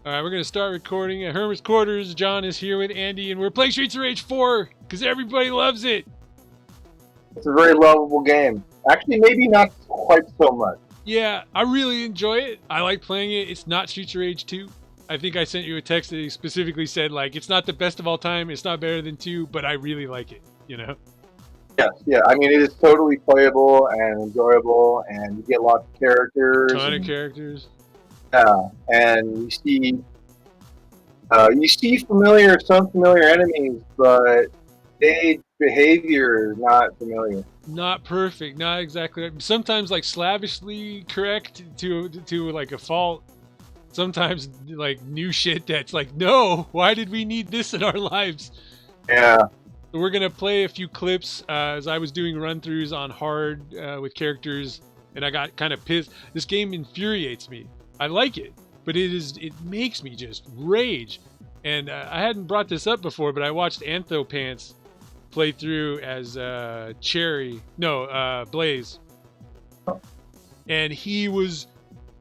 All right, we're going to start recording at Hermit's Quarters. John is here with Andy, and we're playing Streets of Rage 4 because everybody loves it. It's a very lovable game. Actually, maybe not quite so much. Yeah, I really enjoy it. I like playing it. It's not Streets of Rage 2. I think I sent you a text that specifically said, like, it's not the best of all time. It's not better than 2, but I really like it, you know? Yes, yeah. I mean, it is totally playable and enjoyable, and you get lots of characters. Ton of And, characters. yeah, and you see some familiar enemies, but they behavior is not familiar. Not perfect, not exactly. Sometimes, like, slavishly correct to like, a fault. Sometimes, like, new shit that's like, no, why did we need this in our lives? Yeah. So we're going to play a few clips as I was doing run-throughs on hard with characters, and I got kind of pissed. This game infuriates me. I like it, but it makes me just rage. And I hadn't brought this up before, but I watched Anthopants play through as Blaze. And he was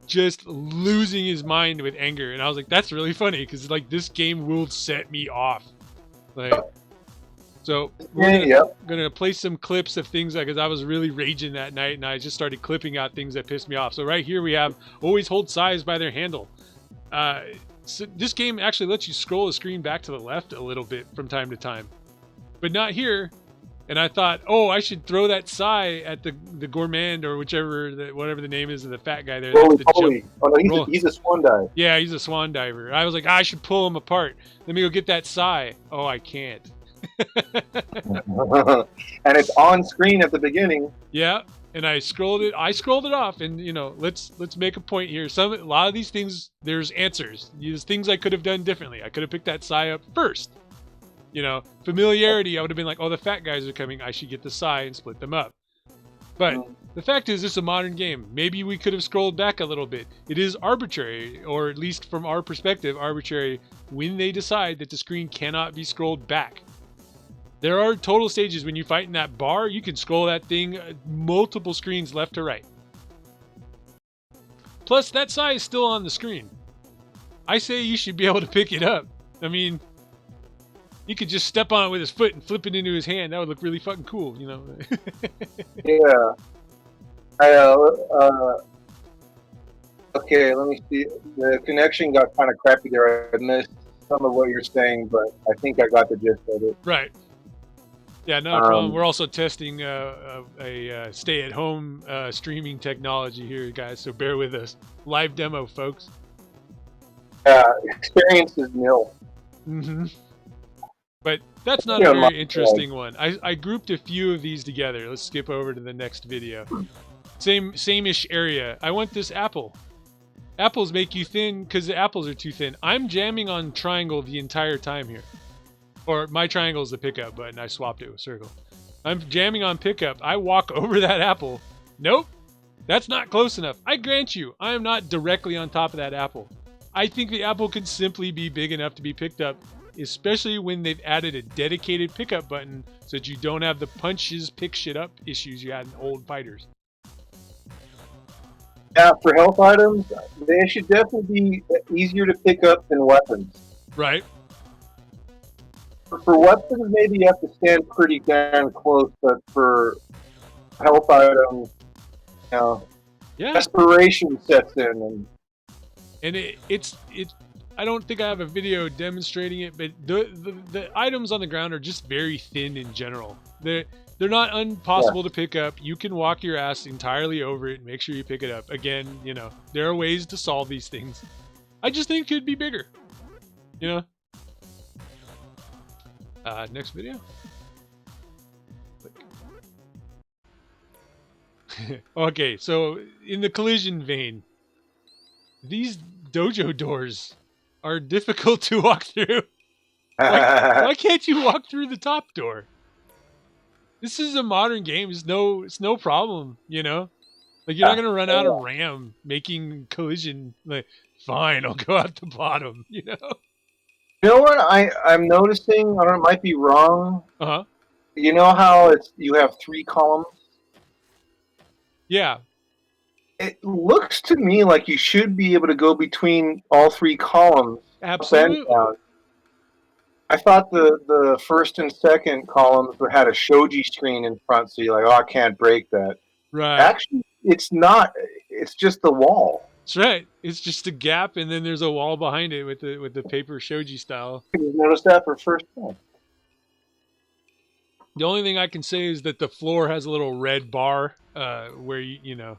just losing his mind with anger. And I was like, that's really funny, because, like, this game will set me off. Like... So we're gonna play some clips of things because I was really raging that night, and I just started clipping out things that pissed me off. So right here we have always hold sides by their handle. So this game actually lets you scroll the screen back to the left a little bit from time to time, but not here. And I thought, oh, I should throw that sigh at the gourmand or whatever the name is of the fat guy there. Oh no, he's a swan diver. Yeah, he's a swan diver. I was like, I should pull him apart. Let me go get that sigh. Oh, I can't. And it's on screen at the beginning. Yeah, and I scrolled it off, and let's make a point here. A lot of these things, there's answers. There's things I could have done differently. I could have picked that sigh up first. Familiarity, I would have been like, oh, the fat guys are coming, I should get the sigh and split them up. But the fact is, this is a modern game. Maybe we could have scrolled back a little bit. It is arbitrary, or at least from our perspective, arbitrary when they decide that the screen cannot be scrolled back. There are total stages when you fight in that bar, you can scroll that thing multiple screens left to right. Plus, that sigh is still on the screen. I say you should be able to pick it up. I mean, he could just step on it with his foot and flip it into his hand. That would look really fucking cool, Yeah. Okay, let me see. The connection got kind of crappy there. I missed some of what you're saying, but I think I got the gist of it. Right. Yeah, no problem. We're also testing a stay-at-home streaming technology here, guys, so bear with us. Live demo, folks. Experience is nil. Mm-hmm. But that's not a very interesting one. I grouped a few of these together. Let's skip over to the next video. Same-ish area. I want this apple. Apples make you thin because the apples are too thin. I'm jamming on triangle the entire time here. Or my triangle is the pickup button. I swapped it with circle. I'm jamming on pickup. I walk over that apple. Nope. That's not close enough. I grant you, I am not directly on top of that apple. I think the apple can simply be big enough to be picked up, especially when they've added a dedicated pickup button so that you don't have the punches pick shit up issues you had in old fighters. Yeah, for health items, they should definitely be easier to pick up than weapons. Right. For weapons, maybe you have to stand pretty damn close, but for health items, desperation sets in, and it's. I don't think I have a video demonstrating it, but the items on the ground are just very thin in general. They're not impossible to pick up. You can walk your ass entirely over it and make sure you pick it up. Again, there are ways to solve these things. I just think it could be bigger. Next video. Okay, so in the collision vein, these dojo doors are difficult to walk through. Why can't you walk through the top door? This is a modern game. It's no problem, Like, you're not gonna run out of RAM making collision. Like, fine, I'll go out the bottom, You know what I'm noticing? I don't know, it might be wrong. Uh-huh. You know how you have 3 columns? Yeah. It looks to me like you should be able to go between all three columns up and Absolutely. down. I thought the first and second columns had a shoji screen in front, so you're like, oh, I can't break that. Right. Actually, it's not. It's just the wall. That's right. It's just a gap, and then there's a wall behind it with the paper shoji style. You noticed that for first time. The only thing I can say is that the floor has a little red bar where you know,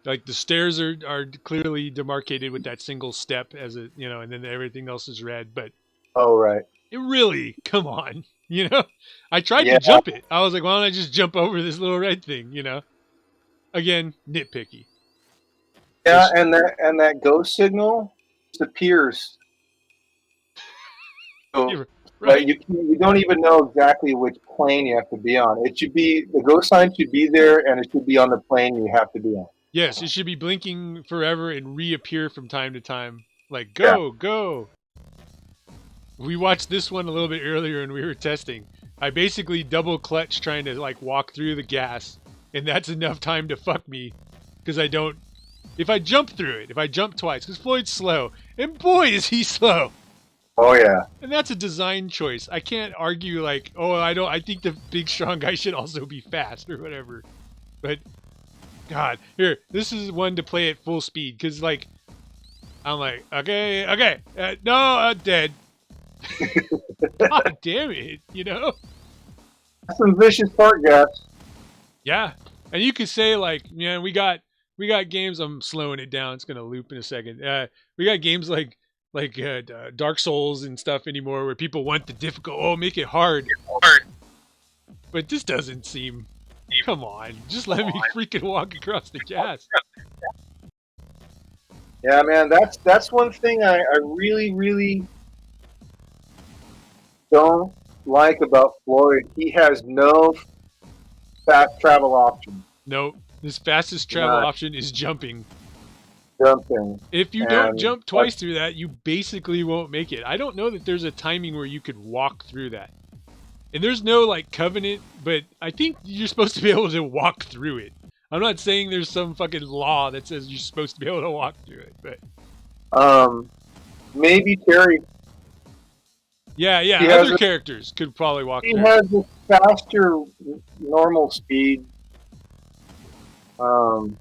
like the stairs are clearly demarcated with that single step as a you know, and then everything else is red. But Oh, right. it really, come on, you know. I tried Yeah, to jump it. I was like, why don't I just jump over this little red thing? You know. Again, nitpicky. yeah, Just and that ghost signal disappears. So, you're but right. you don't even know exactly which plane you have to be on. It should be the ghost sign should be there, and it should be on the plane you have to be on. Yes, it should be blinking forever and reappear from time to time. Like, Yeah. go, go. We watched this one a little bit earlier and we were testing. I basically double clutch trying to like walk through the gas, and that's enough time to fuck me because I don't. If I jump through it, if I jump twice, because Floyd's slow, and boy is he slow. Oh yeah. And that's a design choice. I can't argue like, oh, I don't. I think the big strong guy should also be fast or whatever. But God, here, this is one to play at full speed because like I'm like, okay, okay, no, I'm dead. God damn it, you know? Some vicious fart gaps. Yeah, and you could say like, yeah, we got games. I'm slowing it down. It's gonna loop in a second. We got games like Dark Souls and stuff anymore where people want the difficult. Oh, make it hard. But this doesn't seem. Come on, just let me freaking walk across the gas. Yeah, man, that's one thing I really don't like about Floyd. He has no fast travel option. Nope. This fastest travel Not option is jumping. jumping. If you don't And jump twice through that, you basically won't make it. I don't know that there's a timing where you could walk through that. And there's no like covenant, but I think you're supposed to be able to walk through it. I'm not saying there's some fucking law that says you're supposed to be able to walk through it, but maybe Terry. yeah, He yeah, has other characters could probably walk he through it. has a faster normal speed. Um,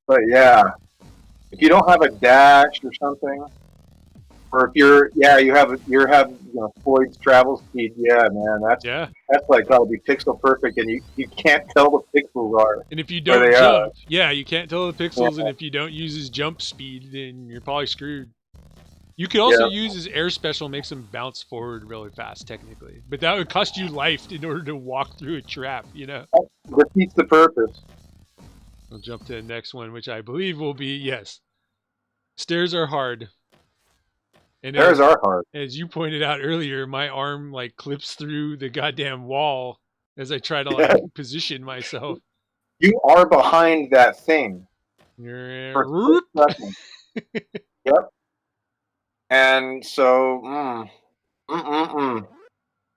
but yeah, if you don't have a dash or something, or if you have Floyd's travel speed. Yeah, man, Yeah. that's like gotta be pixel perfect, and you can't tell the pixels are And if you where don't they are. jump, yeah, you can't tell the pixels, and Yeah, if you don't use his jump speed, then you're probably screwed. You could also yeah. use his air special, makes him bounce forward really fast, technically. But that would cost you life in order to walk through a trap, you know? Defeats the purpose. We'll jump to the next one, which I believe will be yes. Stairs are hard. And There's our heart. as you pointed out earlier, my arm like clips through the goddamn wall as I try to Yeah, like position myself. you are behind that thing for a split second. Yep. And so, mm, mm, mm.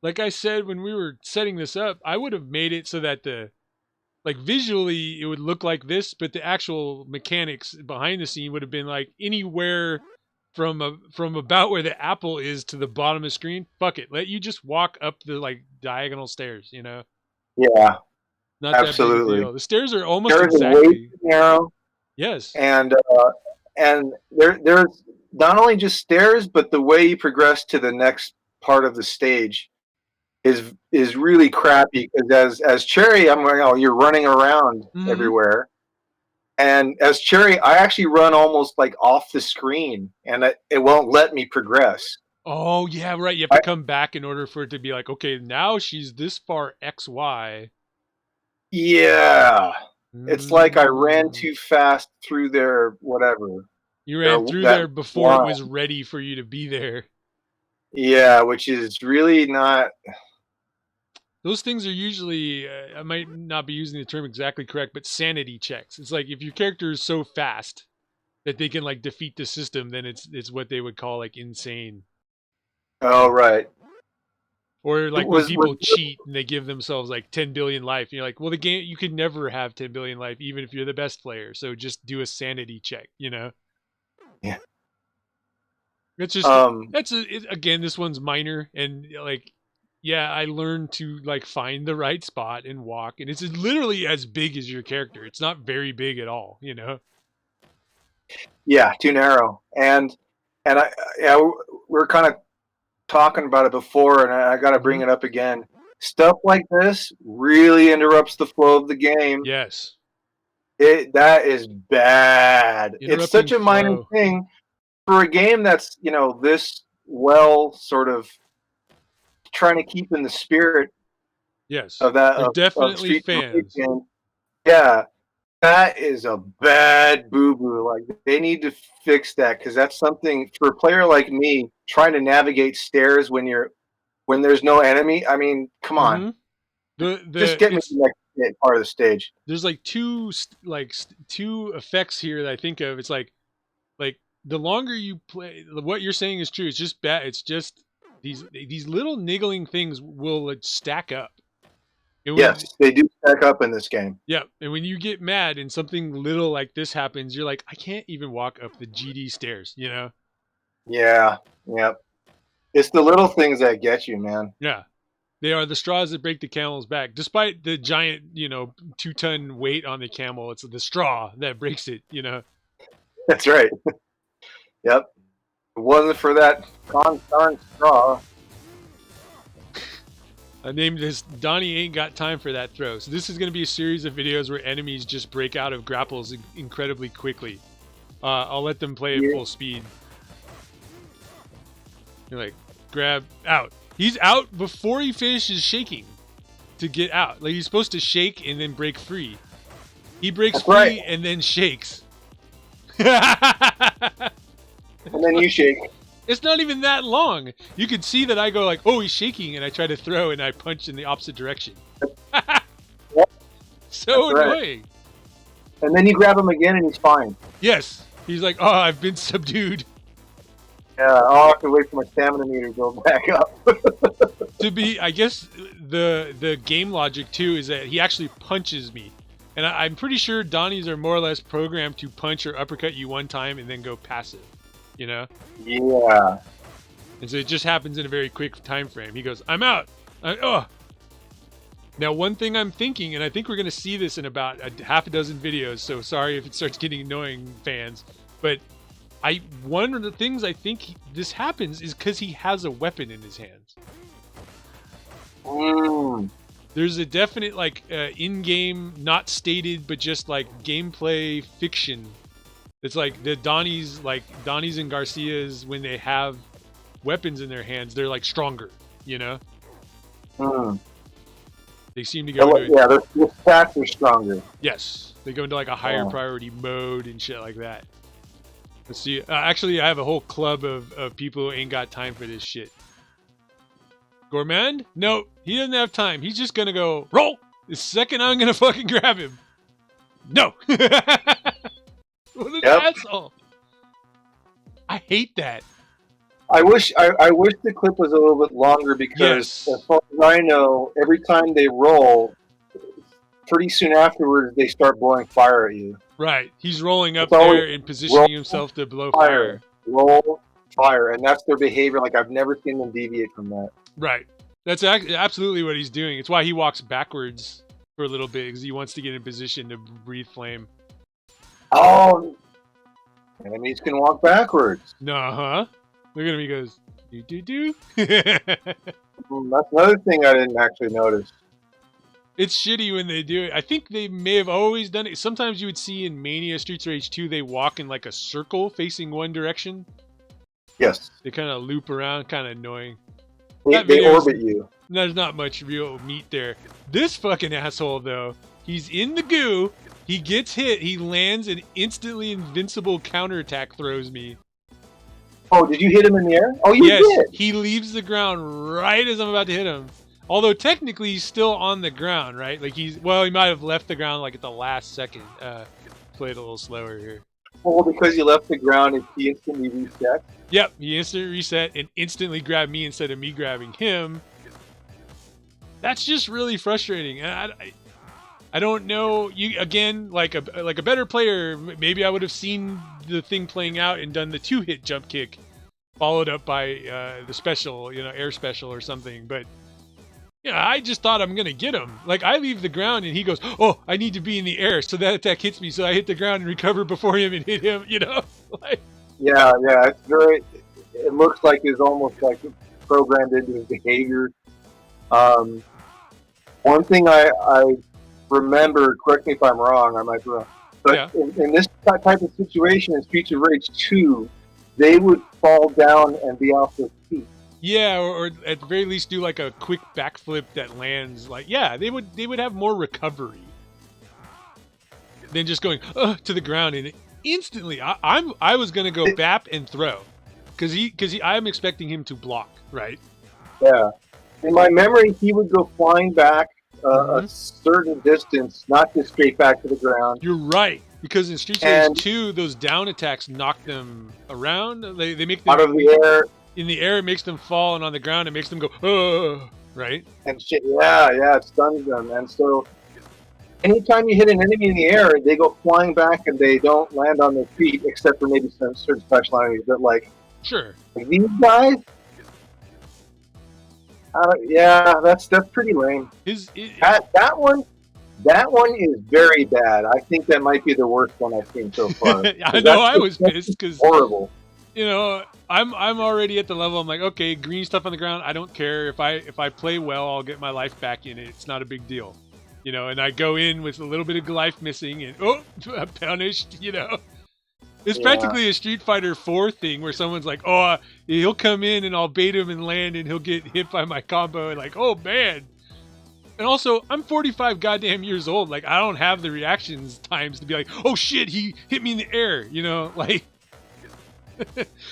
Like I said when we were setting this up, I would have made it so that the like visually it would look like this, but the actual mechanics behind the scene would have been like anywhere from about where the apple is to the bottom of the screen. Fuck it, let you just walk up the like diagonal stairs. You know, Yeah, not that big a absolutely. deal. The stairs are almost There's a way exactly too narrow, yes. and there's not only just stairs, but the way you progress to the next part of the stage is really crappy because as Cherry, I'm going, oh, you're running around Mm-hmm. everywhere, and as Cherry, I actually run almost like off the screen, and it won't let me progress. Oh yeah, right. You have to I, come back in order for it to be like, okay, now she's this far X Y. yeah, it's like I ran Mm. too fast through their whatever You their ran through that there before it line. was ready for you to be there. Yeah, which is really not. Those things are usually, I might not be using the term exactly correct, but sanity checks. It's like if your character is so fast that they can like defeat the system, then it's what they would call like insane. Oh And right. Or It like when was people cheat and they give themselves like 10 billion life, and you're like, well, the game, you could never have 10 billion life, even if you're the best player. So just do a sanity check, you know? yeah. It's just, again, this one's minor. And like, yeah, I learned to like find the right spot and walk. And it's literally as big as your character. It's not very big at all, you know? Yeah, too narrow. And yeah, we're kind of talking about it before, and I got to bring it up again. Stuff like this really interrupts the flow of the game. Yes. That is bad. It's Interrupting such a minor flow. thing for a game that's, you know, this well sort of trying to keep in the spirit Yes. of that They're of definitely Street Fighter fans. game. Yeah, that is a bad boo boo. Like they need to fix that because that's something for a player like me trying to navigate stairs when there's no enemy. I mean, come on, just get me to the next part of the stage. There's like two effects here that I think of. It's like the longer you play, what you're saying is true. It's just bad. It's just these little niggling things will like, stack up. And Yes, they do stack up in this game. Yeah, and when you get mad and something little like this happens, you're like, I can't even walk up the GD stairs, you know? Yeah, yep. It's the little things that get you, man. Yeah. They are the straws that break the camel's back. Despite the giant, 2-ton weight on the camel, it's the straw that breaks it, you know? That's right. Yep. If it wasn't for that darn straw. I named this Donnie Ain't Got Time for That Throw. So this is going to be a series of videos where enemies just break out of grapples incredibly quickly. I'll let them play at full speed. You're like, grab, out. He's out before he finishes shaking to get out. Like, he's supposed to shake and then break free. He breaks free and then shakes. And then you shake. It's not even that long. You can see that I go like, oh, he's shaking, and I try to throw, and I punch in the opposite direction. So annoying. And then you grab him again, and he's fine. Yes. He's like, oh, I've been subdued. Yeah, I'll have to wait for my stamina meter to go back up. I guess the game logic, too, is that he actually punches me. And I'm pretty sure Donnies are more or less programmed to punch or uppercut you one time and then go passive. You know? Yeah. And so it just happens in a very quick time frame. He goes, I'm out. Now, one thing I'm thinking, and I think we're going to see this in about a half a dozen videos, so sorry if it starts getting annoying, fans, but one of the things I think this happens is because he has a weapon in his hands. There's a definite, in-game, not stated, but just, gameplay fiction. It's like the Donnies and Garcias, when they have weapons in their hands, they're like stronger, you know? They seem to go into the stats are stronger. Yes. They go into like a higher priority mode and shit like that. Let's see. Actually, I have a whole club of people who ain't got time for this shit. Gourmand? No, he doesn't have time. He's just gonna go, roll! The second I'm gonna fucking grab him. No! What an asshole! I hate that. I wish the clip was a little bit longer because, as far as I know, every time they roll, pretty soon afterwards they start blowing fire at you. Right. He's rolling up there and positioning himself to blow fire. Roll fire, and that's their behavior. Like, I've never seen them deviate from that. Right. That's absolutely what he's doing. It's why he walks backwards for a little bit, because he wants to get in position to breathe flame. Oh, enemies can walk backwards. Look at him. He goes, do. That's another thing I didn't actually notice. It's shitty when they do it. I think they may have always done it. Sometimes you would see in Mania Streets Rage 2, they walk in like a circle facing one direction. Yes. They kind of loop around, kind of annoying. They orbit you. There's not much real meat there. This fucking asshole, though, he's in the goo. He gets hit. He lands and instantly invincible counterattack throws me. Oh, did you hit him in the air? Oh, you did. Yes, he leaves the ground right as I'm about to hit him. Although technically he's still on the ground, right? Like he might have left the ground like at the last second. Played a little slower here. Oh, because you left the ground, he instantly reset? Yep, he instantly reset and instantly grabbed me instead of me grabbing him. That's just really frustrating. And I don't know. You again, like a better player, maybe I would have seen the thing playing out and done the 2-hit jump kick, followed up by the special, air special or something. But I just thought I'm gonna get him. Like I leave the ground and he goes, "Oh, I need to be in the air so that attack hits me." So I hit the ground and recover before him and hit him. Like, Yeah, it's very. It looks like it's almost like programmed into his behavior. One thing I remember, correct me if I'm wrong, I might be wrong, but in this type of situation in Streets of Rage 2, they would fall down and be off their feet. Yeah, or at the very least do like a quick backflip that lands. Like, yeah, they would have more recovery than just going to the ground and instantly. I was gonna go bap and throw because I'm expecting him to block, right? Yeah, in my memory, he would go flying back a certain distance, not just straight back to the ground. You're right, because in Streets of Rage 2, those down attacks knock them around. They make them out of the air. In the air, it makes them fall, and on the ground, it makes them go, right? And shit, yeah, it stuns them. And so, anytime you hit an enemy in the air, they go flying back and they don't land on their feet, except for maybe some certain special enemies. But sure, these guys, that's pretty lame. That one is very bad. I think that might be the worst one I've seen so far. I know I was pissed because horrible. I'm already at the level. I'm like, okay, green stuff on the ground. I don't care if I play well, I'll get my life back in it. It's not a big deal, And I go in with a little bit of life missing, and I'm punished. It's practically a Street Fighter 4 thing where someone's like, oh, he'll come in and I'll bait him and land, and he'll get hit by my combo, and like, oh man. And also, I'm 45 goddamn years old. Like, I don't have the reactions times to be like, oh shit, he hit me in the air. Like.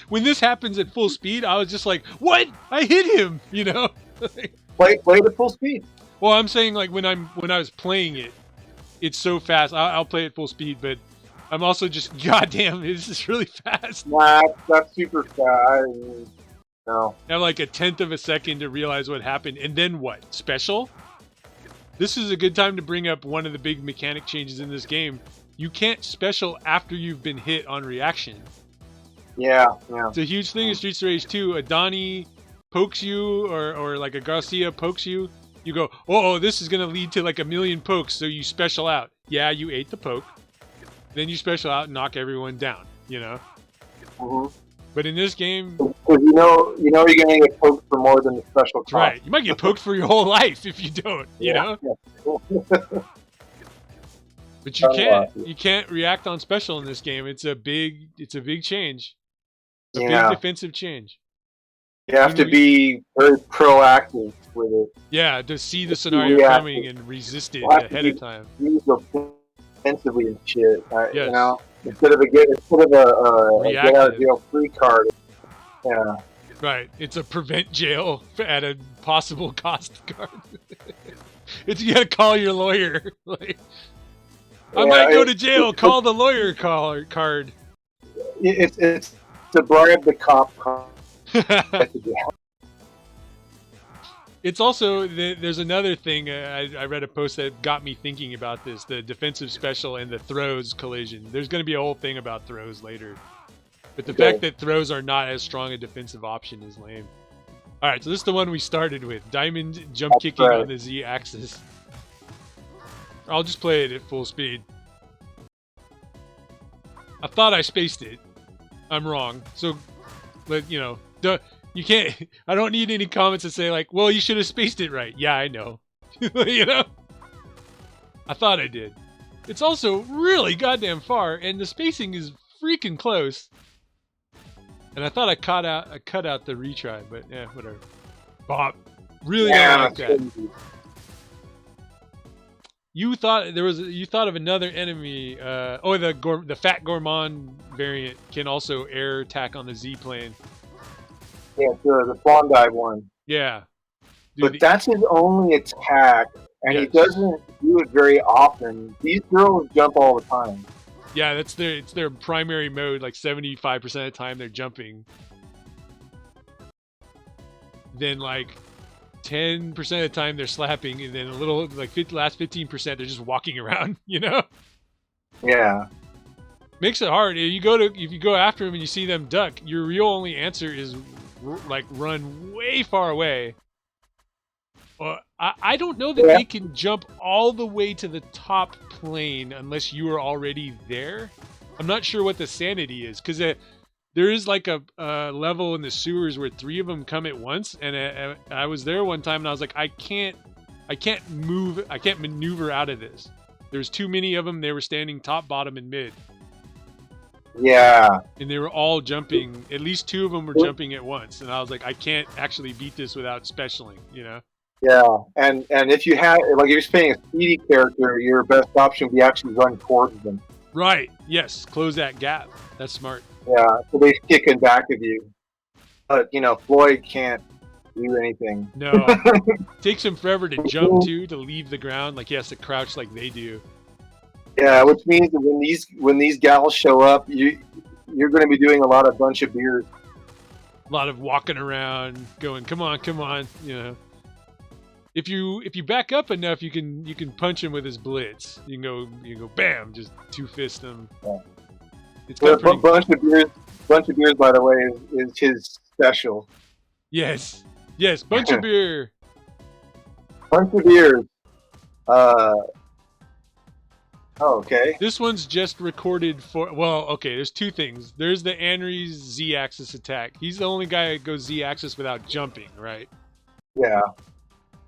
When this happens at full speed, I was just like, "What? I hit him!" Play at full speed. Well, I'm saying like when I was playing it, it's so fast. I'll play at full speed, but I'm also just, goddamn, this is really fast. Nah, that's super fast. No. I have like a 1/10 of a second to realize what happened, and then what? Special? This is a good time to bring up one of the big mechanic changes in this game. You can't special after you've been hit on reaction. Yeah. It's a huge thing in Streets of Rage 2. A Donnie pokes you, or like a Garcia pokes you. You go, oh, this is going to lead to like 1,000,000 pokes, so you special out. Yeah, you ate the poke. Then you special out and knock everyone down, Mm-hmm. But in this game... Because you're going to get poked for more than the special cost. Right. You might get poked for your whole life if you don't, you know? But you can't react on special in this game. It's a big change. It's a big defensive change. You have to be very proactive with it. Yeah, to see the scenario coming and resist it ahead of time. Use offensively and shit. Yes. Instead of a get out of jail free card. Yeah. Right. It's a prevent jail at a possible cost card. You gotta call your lawyer. I might go to jail. Call the lawyer card. It's to bribe the cop. It's also there's another thing. I read a post that got me thinking about this: the defensive special and the throws collision. There's going to be a whole thing about throws later, but the fact that throws are not as strong a defensive option is lame. All right, so this is the one we started with: diamond jump kicking on the Z-axis. I'll just play it at full speed. I thought I spaced it. I'm wrong. So, you can't. I don't need any comments to say like, "Well, you should have spaced it right." Yeah, I know. I thought I did. It's also really goddamn far, and the spacing is freaking close. And I thought I cut out the retry, but yeah, whatever. Bop. Really don't like that. Crazy. You thought of another enemy. The Fat Gourmand variant can also air attack on the Z plane. Yeah, the Fawn Dive one. Yeah. But that's his only attack, and he doesn't do it very often. These girls jump all the time. Yeah, it's their primary mode. Like 75% of the time, they're jumping. Then 10% of the time they're slapping, and then a little like last 15% they're just walking around. You know, Yeah. makes it hard. If you go after them and you see them duck, your real only answer is like run way far away. I don't know that Yeah. they can jump all the way to the top plane unless you are already there. I'm not sure what the sanity is, because there is like a level in the sewers where 3 of them come at once, and I was there one time and I was like, I can't move, I can't maneuver out of this. There's too many of them. They were standing top, bottom, and mid. Yeah. And they were all jumping. At least 2 of them were jumping at once, and I was like, I can't actually beat this without specialing, you know? Yeah, and if you have, like, if you're playing a speedy character, your best option would be actually run towards them. Right. Yes. Close that gap. That's smart. Yeah, so they kick in back of you. But Floyd can't do anything. No. Takes him forever to jump to leave the ground. Like he has to crouch like they do. Yeah, which means that when these gals show up, you're going to be doing a lot of bunch of beers. A lot of walking around, going, come on, you know. If you back up enough, you can punch him with his blitz. You can go bam, just 2-fist him. Yeah. It's got a bunch of beers, by the way, is his special. Yes, bunch of beer. Bunch of beers. Oh, okay. This one's just recorded for. Well, okay. There's 2 things. There's the Anri's Z-axis attack. He's the only guy that goes Z-axis without jumping, right? Yeah.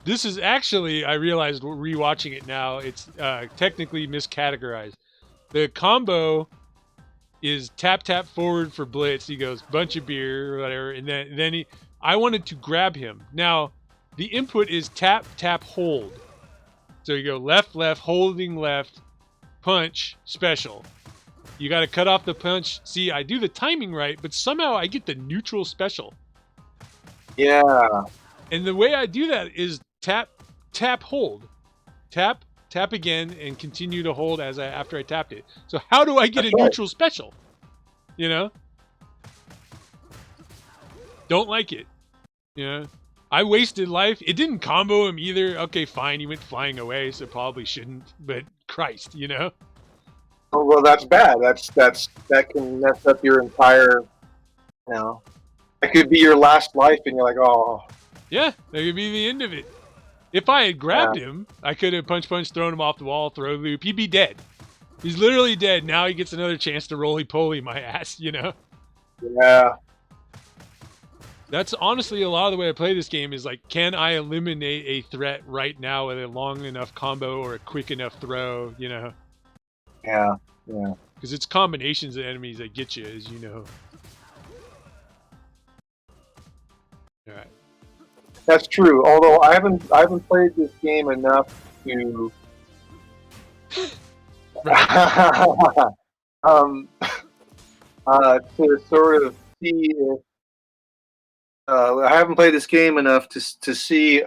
This is actually, I realized rewatching it now, it's technically miscategorized. The combo is tap forward for blitz. He goes bunch of beer or whatever, and then I wanted to grab him. Now the input is tap hold. So you go left holding left, punch special. You got to cut off the punch. See, I do the timing right, but somehow I get the neutral special. Yeah. And the way I do that is tap hold, tap again, and continue to hold after I tapped it. So how do I get a neutral special? You know, don't like it. You know, I wasted life. It didn't combo him either. Okay, fine, he went flying away, so probably shouldn't. But Christ, you know. Oh, well, that's bad. That can mess up your entire. That could be your last life, and you're like, oh. Yeah, that could be the end of it. If I had grabbed him, I could have punch, thrown him off the wall, throw loop. He'd be dead. He's literally dead. Now he gets another chance to roly-poly my ass, you know? Yeah. That's honestly a lot of the way I play this game is like, can I eliminate a threat right now with a long enough combo or a quick enough throw, you know? Yeah. Because it's combinations of enemies that get you, as you know. All right. That's true. Although I haven't played this game enough to to sort of see if I haven't played this game enough to see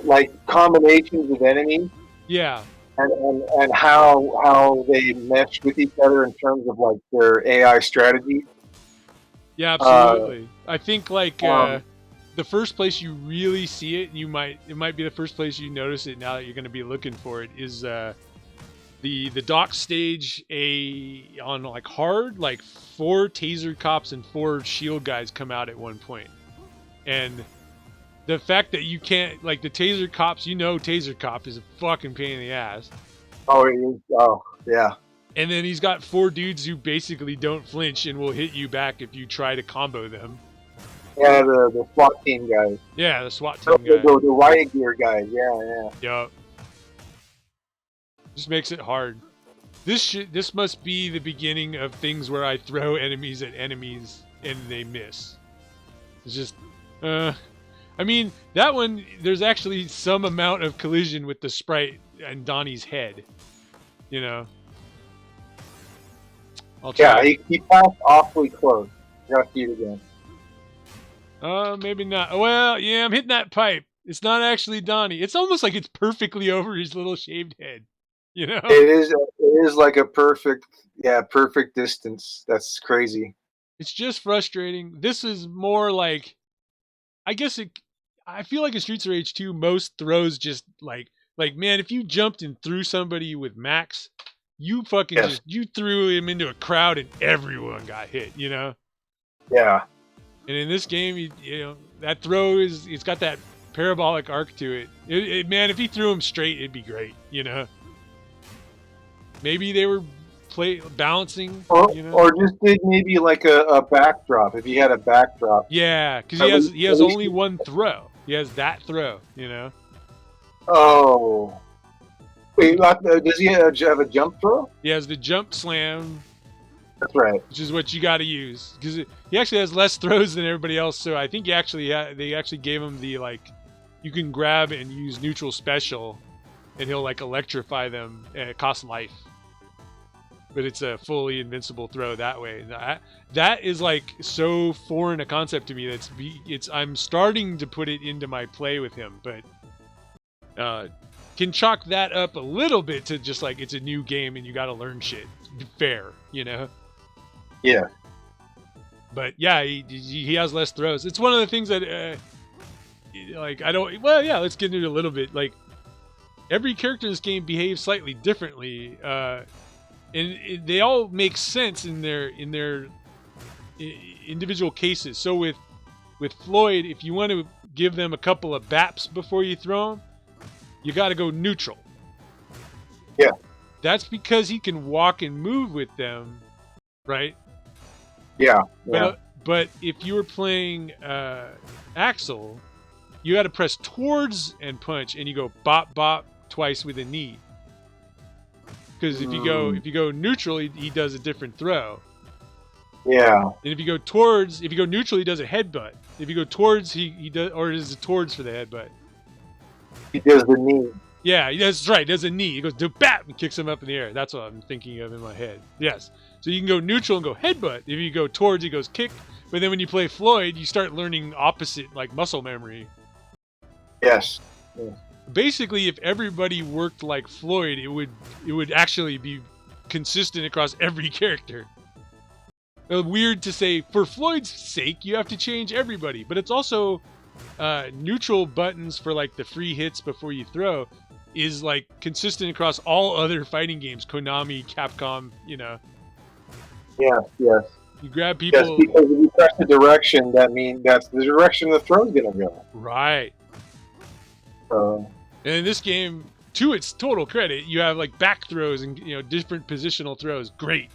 like combinations of enemies. Yeah. And how they mesh with each other in terms of like their AI strategy. Yeah, absolutely. I think like the first place you really see it, it might be the first place you notice it now that you're going to be looking for it, is the dock stage on like hard, like 4 taser cops and 4 shield guys come out at one point. And the fact that you can't, like the taser cops, taser cop is a fucking pain in the ass. Oh, yeah. And then he's got 4 dudes who basically don't flinch and will hit you back if you try to combo them. Yeah, the SWAT team guys. Yeah, the SWAT team guys. The riot gear guys. Yeah. Yup. Just makes it hard. This must be the beginning of things where I throw enemies at enemies and they miss. It's just, I mean, that one, there's actually some amount of collision with the sprite and Donnie's head. You know? I'll try. Yeah, he passed awfully close. I gotta see it again. Maybe not. Well, yeah, I'm hitting that pipe. It's not actually Donnie. It's almost like it's perfectly over his little shaved head. You know? It is like a perfect distance. That's crazy. It's just frustrating. This is more like, I guess I feel like in Streets of Rage 2, most throws just like man, if you jumped and threw somebody with max, you fucking Yes. you threw him into a crowd and everyone got hit, you know? Yeah. And in this game, you know, that throw it's got that parabolic arc to it. Man, if he threw him straight, it'd be great, you know? Maybe they were balancing, you know? Or just did maybe like a backdrop, if he had a backdrop. Yeah, because he has only one throw. He has that throw, you know? Oh. Wait, does he have a jump throw? He has the jump slam. That's right. Which is what you got to use, because he actually has less throws than everybody else. So I think they actually gave him the you can grab and use neutral special, and he'll like electrify them, and it costs life. But it's a fully invincible throw that way. That is like so foreign a concept to me. I'm starting to put it into my play with him, but can chalk that up a little bit to just like it's a new game and you got to learn shit. Fair, you know. Yeah. But yeah, he has less throws. It's one of the things that like I don't. Well, yeah, let's get into it a little bit. Like every character in this game behaves slightly differently. And they all make sense in their individual cases. So with Floyd, if you want to give them a couple of baps before you throw them, you got to go neutral. Yeah. That's because he can walk and move with them, right? Yeah. Yeah. But if you were playing Axel, you got to press towards and punch, and you go bop bop twice with a knee. Because if you go neutral, he does a different throw. Yeah. And if you go neutral, he does a headbutt. If you go towards, he does, or is it towards for the headbutt? He does the knee. Yeah, that's right. Does a knee. He goes do bat and kicks him up in the air. That's what I'm thinking of in my head. Yes. So you can go neutral and go headbutt. If you go towards, he goes kick. But then when you play Floyd, you start learning opposite, like muscle memory. Yes. Yes. Basically, if everybody worked like Floyd, it would actually be consistent across every character. Weird to say, for Floyd's sake, you have to change everybody, but it's also neutral buttons for like the free hits before you throw is like consistent across all other fighting games, Konami, Capcom, you know. Yes, yes. You grab people. Yes, because if you press the direction, that means that's the direction the throw's gonna go. Right. And in this game, to its total credit, you have like back throws and different positional throws. Great,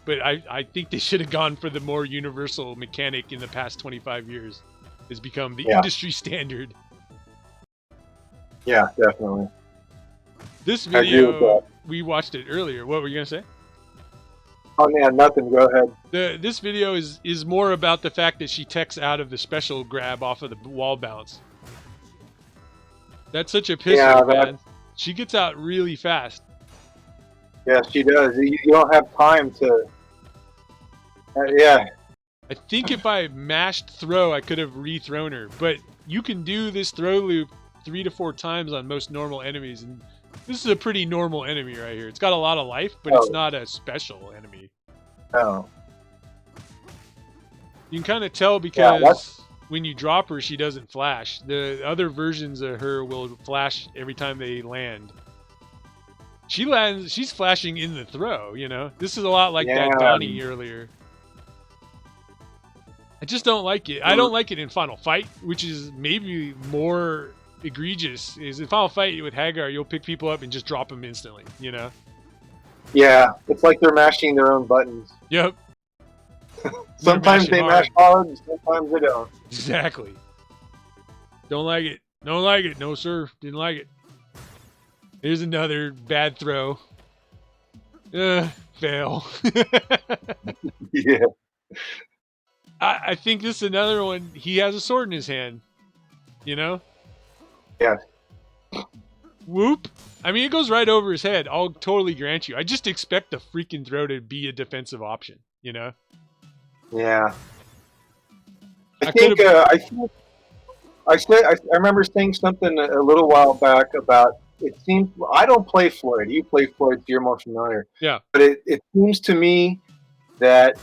But I think they should have gone for the more universal mechanic in the past 25 years. It's become the industry standard. Yeah, definitely. This video, we watched it earlier. What were you gonna say? Oh man, nothing. Go ahead. This video is more about the fact that she techs out of the special grab off of the wall bounce. That's such a pisser, man. She gets out really fast. Yeah, she does. You don't have time to... yeah. I think if I mashed throw, I could have rethrown her. But you can do this throw loop 3 to 4 times on most normal enemies. And this is a pretty normal enemy right here. It's got a lot of life, but it's not a special enemy. Oh. You can kind of tell because... when you drop her, she doesn't flash. The other versions of her will flash every time they land. She lands, she's flashing in the throw, This is a lot like that Donnie earlier. I just don't like it. I don't like it in Final Fight, which is maybe more egregious. Is in Final Fight with Hagar, you'll pick people up and just drop them instantly, Yeah, it's like they're mashing their own buttons. Yep. Sometimes they mash hard, sometimes they don't. Exactly. Don't like it. Don't like it. No, sir. Didn't like it. Here's another bad throw. Fail. Yeah. I think this is another one. He has a sword in his hand. Yeah. Whoop. I mean, it goes right over his head. I'll totally grant you. I just expect the freaking throw to be a defensive option, Yeah. I remember saying something a little while back about it seems I don't play Floyd. You play Floyd, so you're more familiar. Yeah. But it seems to me that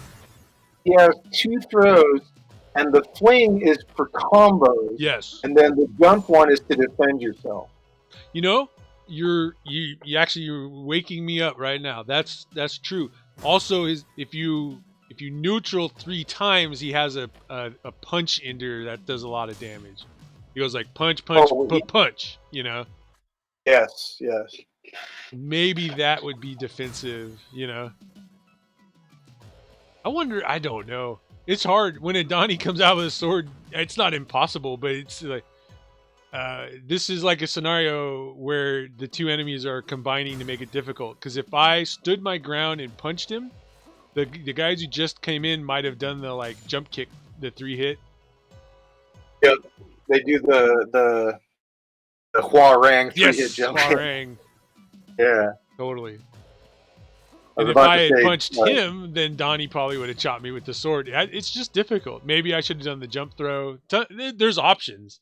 he has 2 throws, and the fling is for combos, Yes. and then the jump one is to defend yourself. You know, you actually you're waking me up right now. That's true. Also, if you neutral 3 times, he has a punch ender that does a lot of damage. He goes like punch, punch, punch. You know. Yes, yes. Maybe that would be defensive. You know. I wonder. I don't know. It's hard when Adani comes out with a sword. It's not impossible, but it's like. This is like a scenario where the 2 enemies are combining to make it difficult. Because if I stood my ground and punched him, the guys who just came in might have done the like jump kick, the 3 hit. Yep, they do the Huarang 3-hit jump. Huarang. Yeah, totally. And if I had punched him, then Donnie probably would have chopped me with the sword. It's just difficult. Maybe I should have done the jump throw. There's options.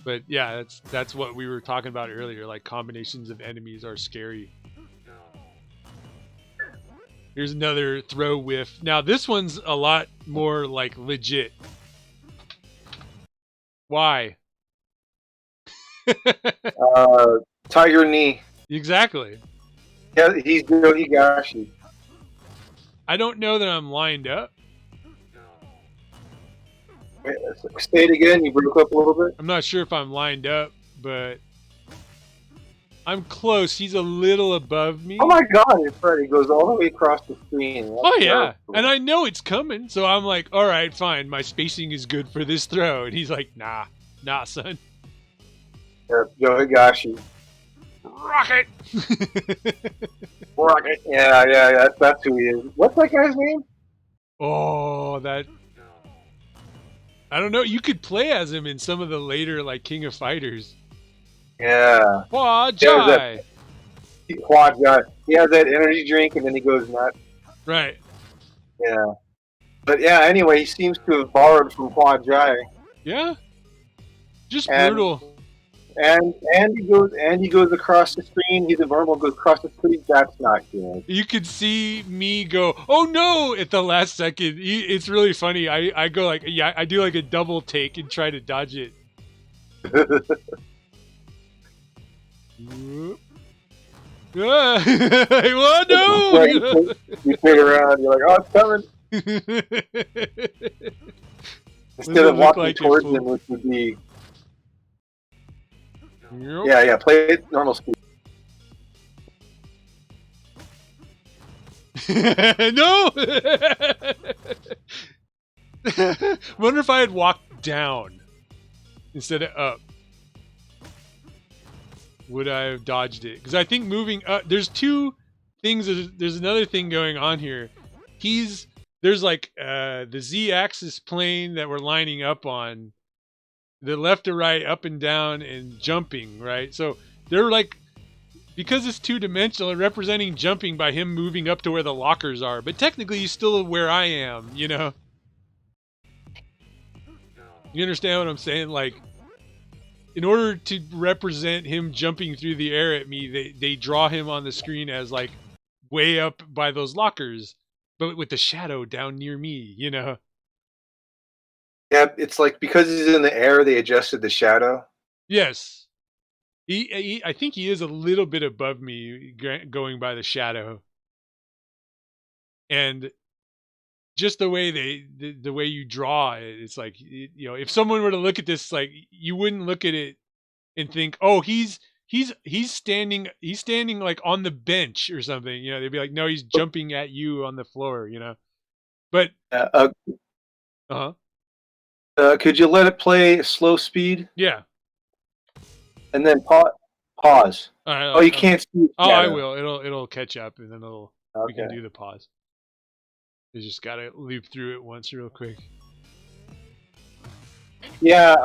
But yeah, that's what we were talking about earlier. Like combinations of enemies are scary. Here's another throw whiff. Now this one's a lot more like legit. Why? Tiger knee. Exactly. Yeah, he's Yohigashi. I don't know that I'm lined up. Say it again. You broke up a little bit. I'm not sure if I'm lined up, but I'm close. He's a little above me. Oh my god, it's right. He goes all the way across the screen. Oh yeah, and I know it's coming, so I'm like, all right, fine. My spacing is good for this throw, and he's like, nah, son. Yohigashi. Rocket. Rocket. Yeah. That's who he is. What's that guy's name? Oh, that. I don't know. You could play as him in some of the later, like King of Fighters. Yeah. Hua Jai. Hua Jai. He has that energy drink, and then he goes nuts. Right. Yeah. But yeah. Anyway, he seems to have borrowed from Hua Jai. Yeah. Just brutal. And he goes across the screen. He's invulnerable, goes across the screen. That's not good. You could see me go, oh no, at the last second. It's really funny. I go like, yeah, I do like a double take and try to dodge it. Well, no! You turn around, you're like, oh, it's coming. Instead of walking like towards him, which would be... Yep. Yeah, play it normal speed. No! Wonder if I had walked down instead of up. Would I have dodged it? Because I think moving up... There's 2 things... There's another thing going on here. There's like the Z-axis plane that we're lining up on. The left to right, up and down, and jumping, right? So they're like, because it's 2-dimensional, representing jumping by him moving up to where the lockers are. But technically, he's still where I am, you know? You understand what I'm saying? Like, in order to represent him jumping through the air at me, they draw him on the screen as like way up by those lockers, but with the shadow down near me, you know? Yeah, it's like because he's in the air, they adjusted the shadow. Yes. I think he is a little bit above me going by the shadow. And just the way the way you draw it, it's like, you know, if someone were to look at this, like, you wouldn't look at it and think, oh, he's standing like on the bench or something, you know. They'd be like, no, he's jumping at you on the floor, you know. But could you let it play slow speed? Yeah. And then pause. Right, you can't see. Oh, I will. It'll catch up, and then we can do the pause. You just gotta loop through it once real quick. Yeah,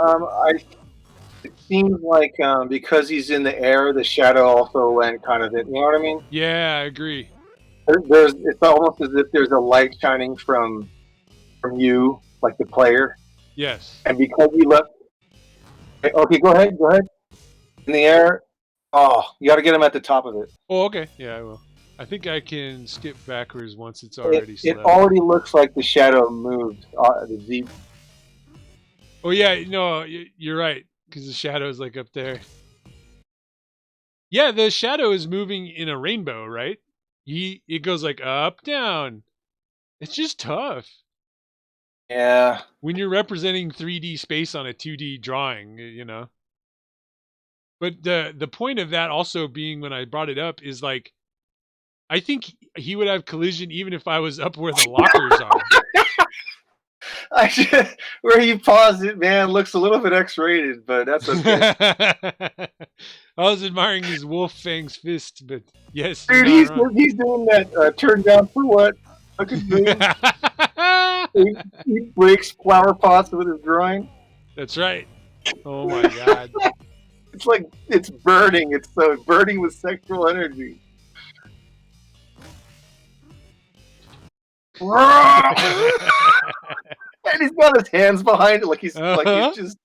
it seems like because he's in the air, the shadow also went kind of in. You know what I mean? Yeah, I agree. It's almost as if there's a light shining from you, like the player. Yes. And because you left... Okay, go ahead. In the air. Oh, you got to get him at the top of it. Oh, okay. Yeah, I will. I think I can skip backwards once it's already It slow. already looks like the shadow moved. The Z. Oh yeah, no, you're right because the shadow is like up there. Yeah, the shadow is moving in a rainbow, right? It goes like up, down. It's just tough Yeah. when you're representing 3D space on a 2D drawing, you know. But the point of that also being when I brought it up is like I think he would have collision even if I was up where the lockers are. I just, where you pause it, man, looks a little bit X-rated, but that's okay. I was admiring his wolf fangs fist, but yes, you're Dude, not wrong. he's doing that turn down for what? Fucking move. He breaks flower pots with his groin. That's right. Oh my god. It's like it's burning. It's so burning with sexual energy. And he's got his hands behind it, like he's just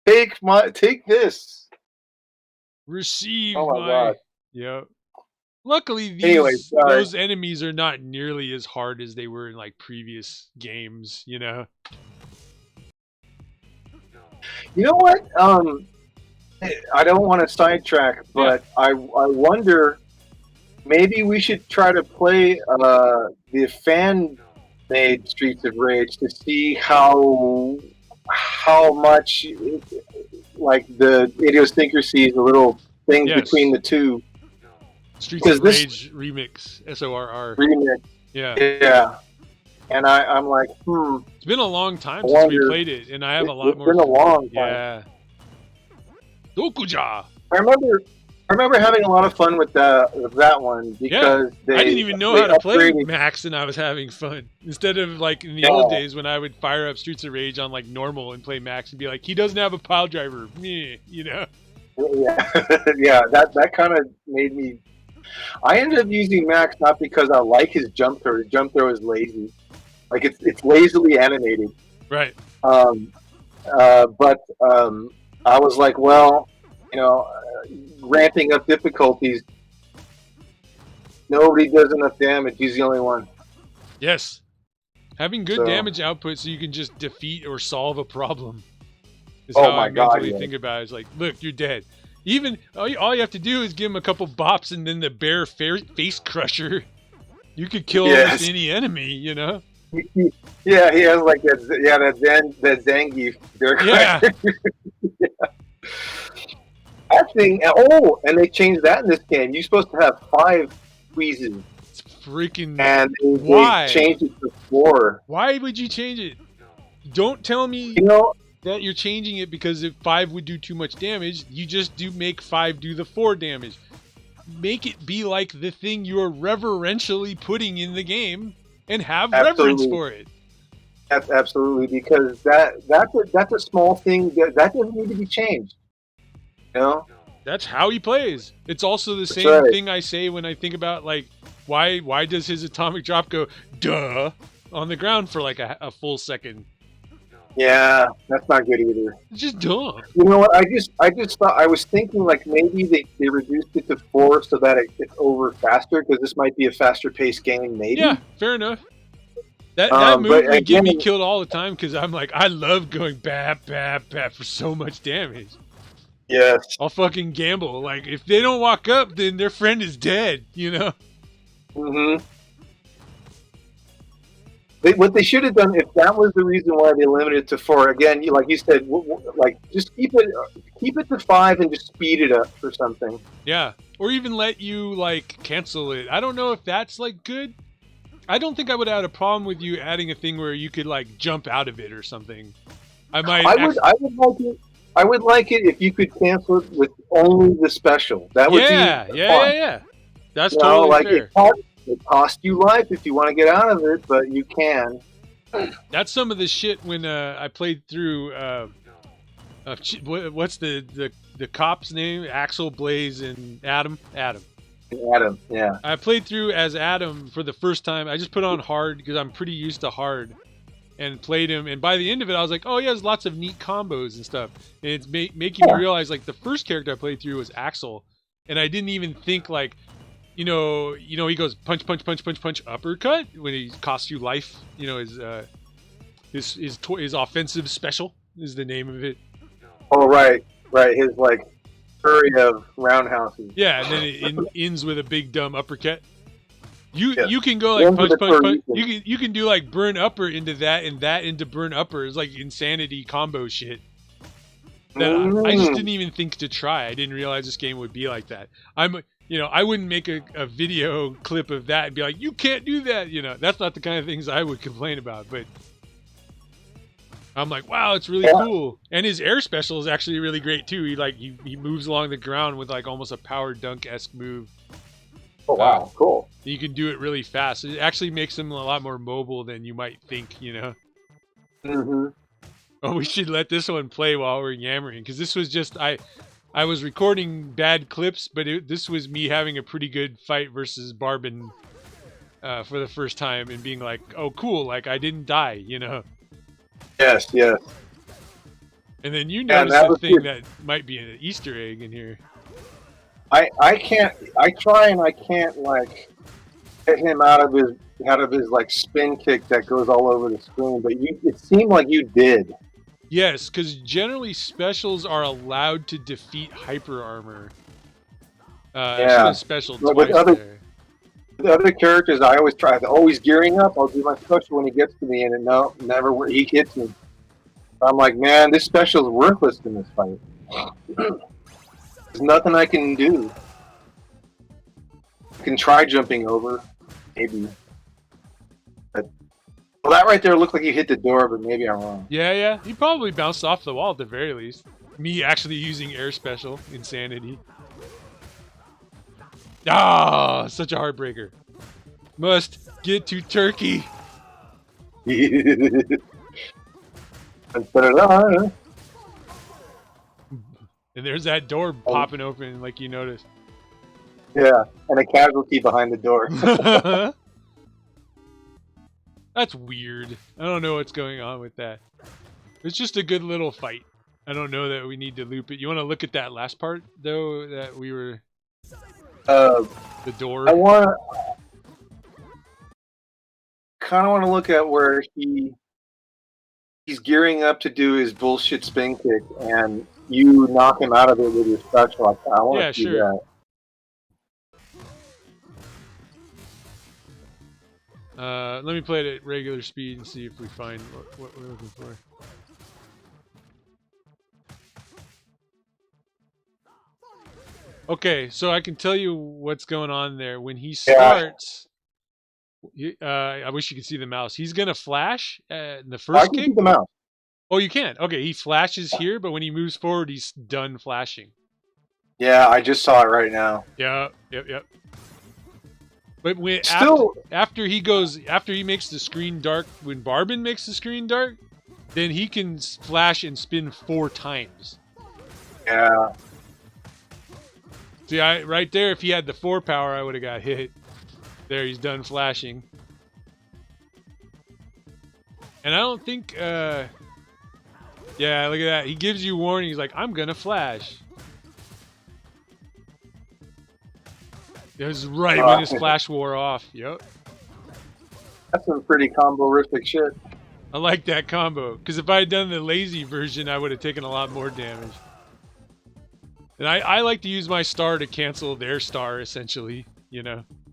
take this. Receive Oh my my. god. Yep. Luckily, Anyway, those enemies are not nearly as hard as they were in like previous games. You know. You know what? I don't want to sidetrack, but yeah. I wonder. Maybe we should try to play the fan-made Streets of Rage to see how much like the idiosyncrasies, the little things between the two. Streets of Rage remix, SORR. Remix. Yeah. Yeah. And I'm like, It's been a long time since we played it, and I have a lot more. It's been a long time. Yeah. Dokuja. I remember having a lot of fun with that one because I didn't even know how to play Max, and I was having fun. Instead of like in the old days when I would fire up Streets of Rage on like normal and play Max and be like, he doesn't have a pile driver, you know. Yeah, yeah. That kind of made me. I ended up using Max not because I like his jump throw. His jump throw is lazy, like it's lazily animated. Right. But I was like, well, you know, ramping up difficulties. Nobody does enough damage. He's the only one. Yes. Having good damage output so you can just defeat or solve a problem is how I mentally think about it. It's like, look, you're dead. Even all you have to do is give him a couple bops, and then the bear face crusher. You could kill almost any enemy, you know. Yeah, he has like that Zangief bear crusher. Yeah. That thing. Oh, and they changed that in this game. You're supposed to have 5 squeezes. It's freaking. And they changed it to 4. Why would you change it? Don't tell me. That you're changing it because if 5 would do too much damage, you just make 5 do the 4 damage. Make it be like the thing you're reverentially putting in the game and have reverence for it. That's absolutely, because that's a small thing that doesn't need to be changed. You know? That's how he plays. It's also the same thing I say when I think about like why does his atomic drop go duh on the ground for like a full second. Yeah, that's not good either. It's just dumb. You know what? I just thought, I was thinking like maybe they reduced it to 4 so that it's over faster, because this might be a faster paced game. Maybe. Yeah, fair enough. That move would get me killed all the time because I'm like, I love going bap bap bap for so much damage. Yes. I'll fucking gamble. Like if they don't walk up, then their friend is dead. You know. Mm-hmm. What they should have done, if that was the reason why they limited it to 4, again, like you said, like just keep it to 5 and just speed it up or something. Yeah, or even let you like cancel it. I don't know if that's like good. I don't think I would have had a problem with you adding a thing where you could like jump out of it or something. I would like it if you could cancel it with only the special. That would be fun. Yeah. That's totally fair. It costs you life if you want to get out of it, but you can. That's some of the shit when I played through. What's the cop's name? Axel, Blaze, and Adam. Adam, yeah. I played through as Adam for the first time. I just put on hard because I'm pretty used to hard, and played him. And by the end of it, I was like, oh, he has lots of neat combos and stuff. And it's making me realize like the first character I played through was Axel, and I didn't even think like, he goes punch, punch, punch, punch, punch, uppercut when he costs you life. His offensive special is the name of it. Oh, right. His like flurry of roundhouses. Yeah, and then it ends with a big dumb uppercut. You can go One's like with punch, the punch, punch. Parisian. You can do like burn upper into that and that into burn upper. It's like insanity combo shit. That I just didn't even think to try. I didn't realize this game would be like that. I wouldn't make a video clip of that and be like, you can't do that. That's not the kind of things I would complain about. But I'm like, wow, it's really cool. And his air special is actually really great too. He moves along the ground with like almost a power dunk-esque move. Oh wow, cool. You can do it really fast. It actually makes him a lot more mobile than you might think. Mm-hmm. Oh, we should let this one play while we're yammering, because this was just I was recording bad clips, but this was me having a pretty good fight versus Barbin for the first time and being like, oh cool, like I didn't die, Yes. And then you noticed a thing that might be an Easter egg in here. I try and I can't like get him out of his like spin kick that goes all over the screen, but it seemed like you did. Yes, because generally specials are allowed to defeat hyper armor. Yeah. Special But twice there. The other characters, I always try. Always gearing up. I'll do my special when he gets to me, and no, never. He hits me. I'm like, man, this special is worthless in this fight. There's nothing I can do. I can try jumping over, maybe. But, well, that right there looked like you hit the door, but maybe I'm wrong. Yeah. He probably bounced off the wall at the very least. Me actually using air special. Insanity. Ah, such a heartbreaker. Must get to Turkey. And there's that door popping open, like you noticed. Yeah, and a casualty behind the door. That's weird. I don't know what's going on with that. It's just a good little fight. I don't know that we need to loop it. You want to look at that last part, though, that we were... the door? I kind of want to look at where he's gearing up to do his bullshit spin kick, and you knock him out of it with your special. I want to see that. Let me play it at regular speed and see if we find what we're looking for. Okay, so I can tell you what's going on there. When he starts, I wish you could see the mouse. He's gonna flash in the first kick. See the mouse. Oh, you can. Okay, he flashes here, but when he moves forward, he's done flashing. Yeah, I just saw it right now. Yeah, yep. But when after he makes the screen dark, when Barbin makes the screen dark, then he can flash and spin 4 times. Yeah. See, right there, if he had the 4 power, I would have got hit. There, he's done flashing. And I don't think, yeah, look at that. He gives you warning. He's like, I'm gonna flash. It was right when his flash wore off. Yep. That's some pretty combo-ristic shit. I like that combo. Because if I had done the lazy version, I would have taken a lot more damage. And I like to use my star to cancel their star, essentially.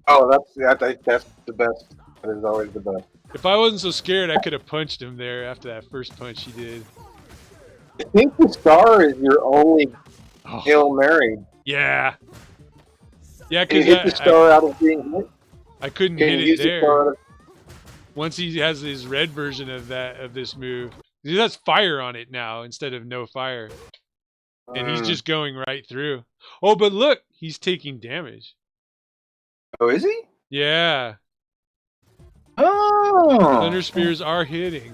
Oh, that's the best. That is always the best. If I wasn't so scared, I could have punched him there after that first punch he did. I think the star is your only Hail Mary. Yeah. Yeah, because you hit the star out of being hit. I couldn't hit it there. Once he has his red version of this move, he has fire on it now instead of no fire, and he's just going right through. Oh, but look, he's taking damage. Oh, is he? Yeah. Oh. Thunder spears are hitting.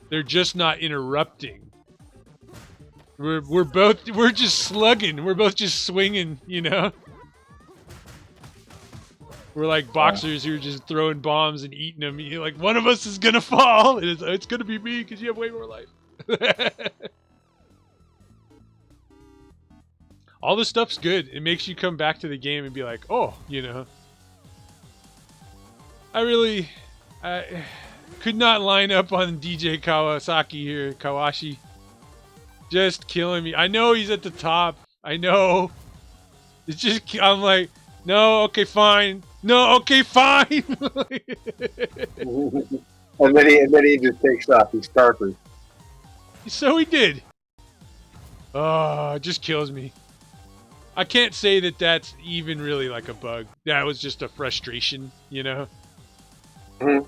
They're just not interrupting. We're just slugging. We're both just swinging, We're like boxers who are just throwing bombs and eating them. You're like, one of us is gonna fall, and it's gonna be me because you have way more life. All this stuff's good. It makes you come back to the game and be like, oh, you know. I could not line up on DJ Kawasaki here. Kawashi. Just killing me. I know he's at the top. I know. It's just, I'm like, no, okay, fine. No, okay, fine. and then he just takes off. He's Starker. So he did. Oh, it just kills me. I can't say that that's even really like a bug. That was just a frustration, you know? Mm-hmm.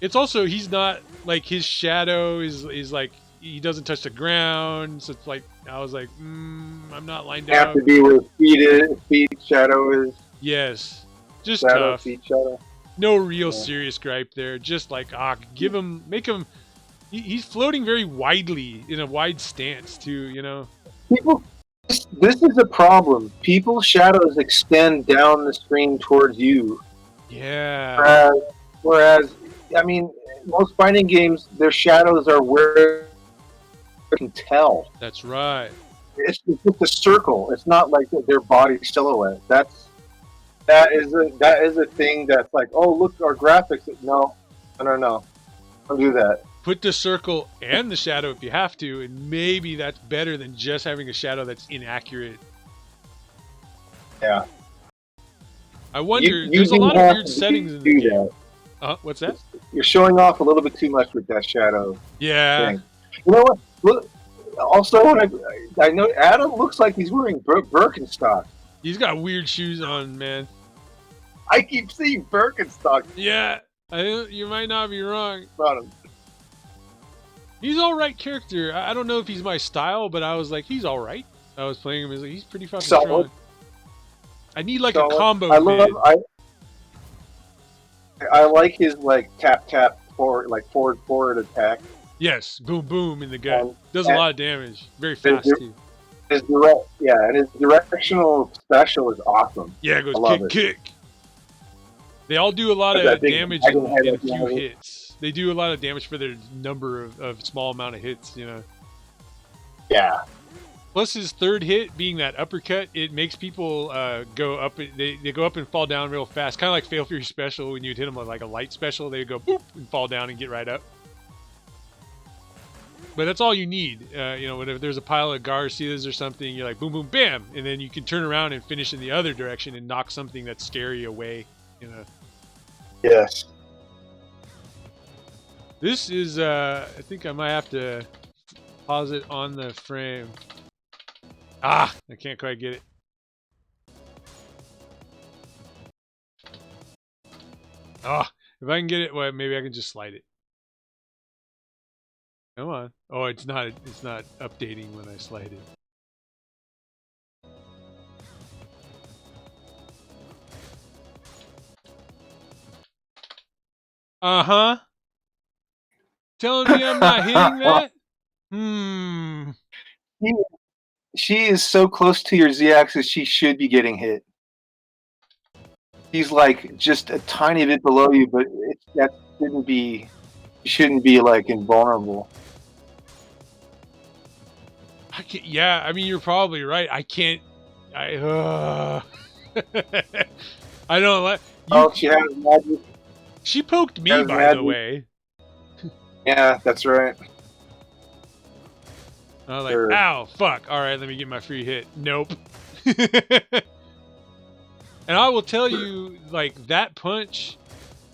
It's also, he's not, like, his shadow is like, he doesn't touch the ground, so it's like, I was like, I'm not lined up. Have to be where feet shadow is. Yes. Just shadow, tough. Feet shadow. No real serious gripe there. Just like, give him, make him, he's floating very widely, in a wide stance too, you know? People, this is a problem. People's shadows extend down the screen towards you. Yeah. Whereas, I mean, most fighting games, their shadows are where you can tell. That's right. It's just a circle. It's not like their body silhouette. That is a thing that's like, oh, look, our graphics. No. Don't do that. Put the circle and the shadow if you have to, and maybe that's better than just having a shadow that's inaccurate. Yeah. I wonder, there's a lot of weird settings in the game. What's that? You're showing off a little bit too much with that shadow. Yeah. Thing. You know what? Look. Also, I know Adam looks like he's wearing Birkenstock. He's got weird shoes on, man. I keep seeing Birkenstock. Yeah. You might not be wrong. About him. He's all right character. I don't know if he's my style, but I was like, he's all right. I was playing him. He's pretty fucking strong. I need like a combo. I like his like tap forward, like forward attack. Yes, boom boom in the gut. Does a lot of damage. Very fast too. His directional special is awesome. Yeah, it goes kick. They all do a lot of damage in a few hits. They do a lot of damage for their number of small amount of hits, you know. Yeah. Plus his third hit being that uppercut, it makes people go up. They go up and fall down real fast, kind of like Fail Fury Special. When you'd hit them with like a light special, they would go boop and fall down and get right up. But that's all you need. You know, whenever there's a pile of Garcias or something, you're like boom boom bam, and then you can turn around and finish in the other direction and knock something that's scary away. You know. Yes. This is. I think I might have to pause it on the frame. I can't quite get it. If I can get it, well, maybe I can just slide it. Come on. Oh, it's not updating when I slide it. Uh-huh. Telling me I'm not hitting that? She is so close to your Z-axis, she should be getting hit. She's like just a tiny bit below you, but shouldn't be like invulnerable. Yeah, I mean, you're probably right. I can't. I don't let. She has magic. She poked me, by the way. Yeah, that's right. I was like, ow, fuck. All right, let me get my free hit. Nope. And I will tell you, like, that punch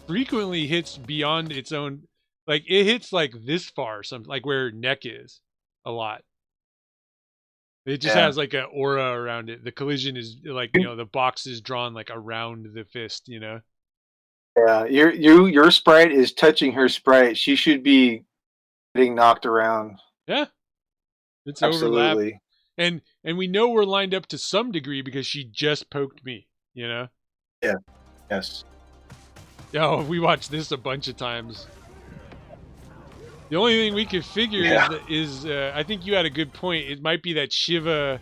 frequently hits beyond its own. Like, it hits, like, this far, like where neck is a lot. It just has, like, an aura around it. The collision is, like, you know, the box is drawn, like, around the fist, you know? Yeah, your sprite is touching her sprite. She should be getting knocked around. Yeah. It's absolutely overlap. And we know we're lined up to some degree because she just poked me, you know? Yeah. Yes. Oh, we watched this a bunch of times. The only thing we could figure is I think you had a good point. It might be that Shiva,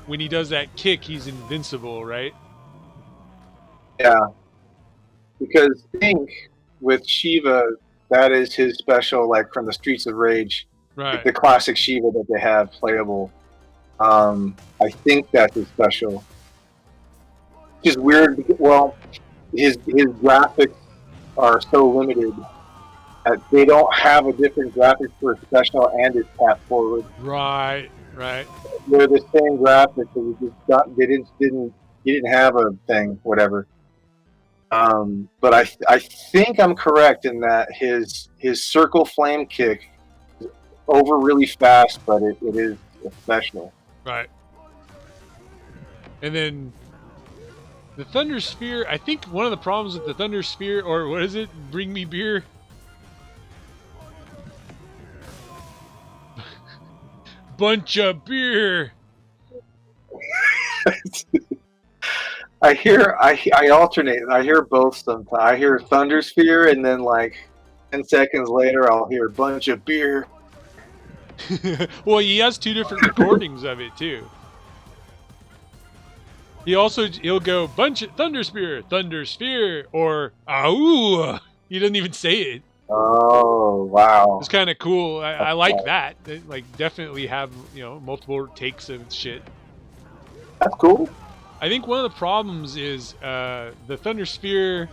when he does that kick, he's invincible, right? Yeah. Because I think with Shiva, that is his special, like from the Streets of Rage. Right. The classic Shiva that they have playable. I think that's his special. Which is weird. Well, his graphics are so limited that they don't have a different graphics for a special and his tap forward. Right, right. They're the same graphics. They just got, they didn't he didn't have a thing, whatever. But I think I'm correct in that his circle flame kick is over really fast, but it is a special. Right. And then the Thunder Sphere, I think one of the problems with the Thunder Sphere, or what is it? Bring me beer. Bunch of beer. I alternate. I hear both sometimes. I hear Thunder Sphere, and then like 10 seconds later, I'll hear a bunch of beer. Well, he has two different recordings of it too. He'll go bunch of Thunder Sphere, or "Ow!" He doesn't even say it. Oh wow! It's kind of cool. I like that. Like, definitely have multiple takes of shit. That's cool. I think one of the problems is the Thunder Sphere.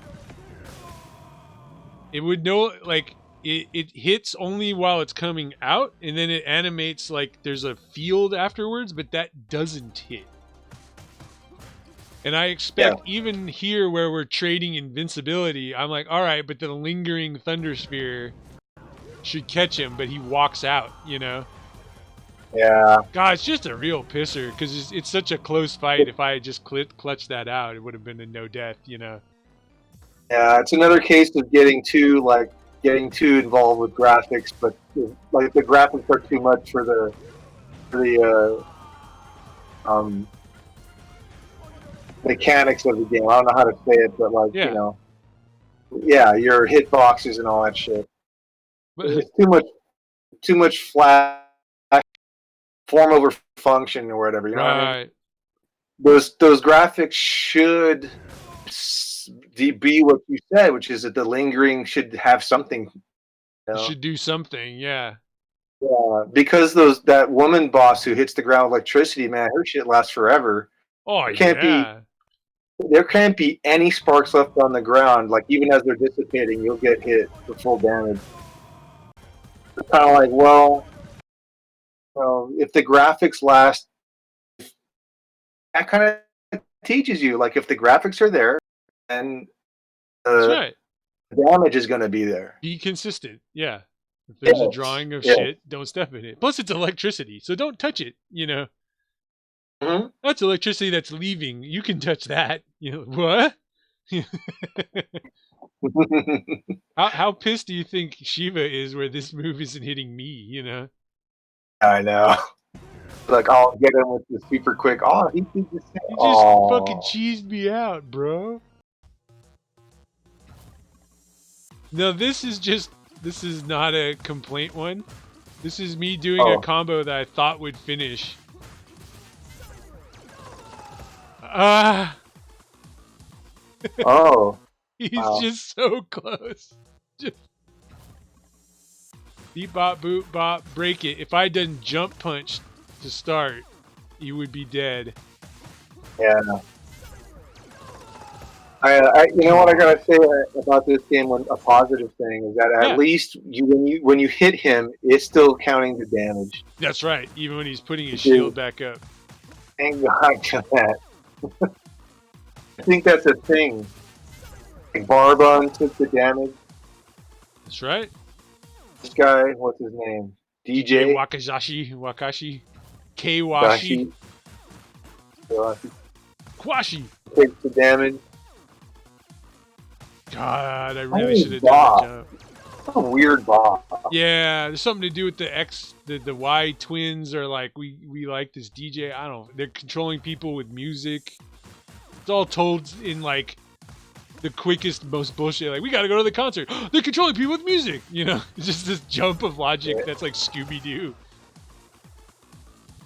It would know, like, it hits only while it's coming out, and then it animates like there's a field afterwards, but that doesn't hit. And I expect even here where we're trading invincibility, I'm like, all right, but the lingering Thunder Sphere should catch him, but he walks out, Yeah. God, it's just a real pisser, because it's such a close fight. If I had just clutched that out, it would have been a no death, Yeah, it's another case of getting too involved with graphics, but like the graphics are too much for the mechanics of the game. I don't know how to say it, but like your hitboxes and all that shit. But it's too much flash, form over function or whatever. You know what I mean? Those graphics should be what you said, which is that the lingering should have something. It should do something, yeah. Yeah, because that woman boss who hits the ground with electricity, man, her shit lasts forever. Oh, There can't be any sparks left on the ground. Like, even as they're dissipating, you'll get hit for full damage. It's kind of like, well, if the graphics last, that kind of teaches you. Like, if the graphics are there, then the damage is going to be there. Be consistent, yeah. If there's a drawing of shit, don't step in it. Plus, it's electricity, so don't touch it, Mm-hmm. That's electricity that's leaving. You can touch that. What? How pissed do you think Shiva is where this move isn't hitting me, I know. Like, I'll get him with the super quick. Oh, he just fucking cheesed me out, bro. No, this is not a complaint one. This is me doing a combo that I thought would finish. He's just so close. Just beep bop boop bop, break it. If I done jump punch to start, you would be dead. Yeah. You know what I gotta say about this game? A positive thing is that at least when you hit him, it's still counting the damage. That's right. Even when he's putting his shield back up. Thank God for that. I think that's a thing. Like Barbon took the damage. That's right. This guy, what's his name? DJ Wakashi. Kwashi. Takes the damage. God, I really should have done that jump. That's a weird boss. Yeah, there's something to do with the Y twins, or like we like this DJ. I don't know. They're controlling people with music. It's all told in like the quickest, most bullshit. Like, we gotta go to the concert. They're controlling people with music. It's just this jump of logic that's like Scooby-Doo.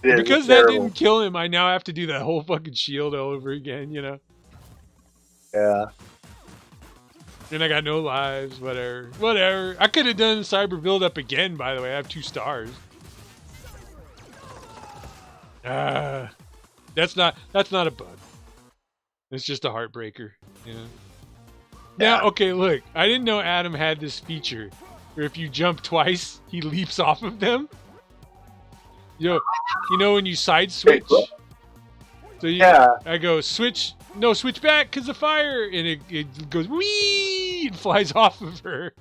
Because that didn't kill him, I now have to do that whole fucking shield all over again. Yeah. And I got no lives, whatever. I could have done cyber build up again, by the way. I have 2 stars. That's not a bug. It's just a heartbreaker. Yeah. Yeah. Now, okay, look. I didn't know Adam had this feature where if you jump twice, he leaps off of them. You know when you side switch. So I go switch. No, switch back because of fire, and it goes wee and flies off of her.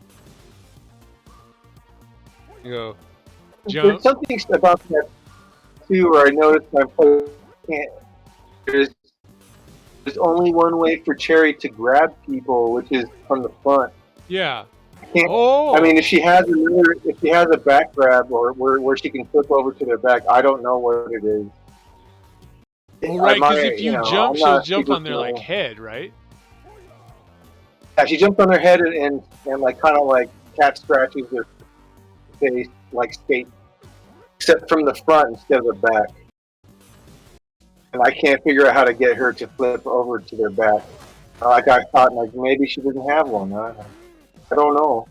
You go jump. There's something about that too, where I noticed my player can't. There's only one way for Cherry to grab people, which is from the front. Yeah. I mean, if she has a back grab or where she can flip over to their back, I don't know what it is. Well, right, because if you jump, she'll jump on their like head, right? Yeah, she jumps on their head and like kind of like cat scratches their face like skate, except from the front instead of the back. And I can't figure out how to get her to flip over to their back. Like I thought, like maybe she didn't have one. I don't know.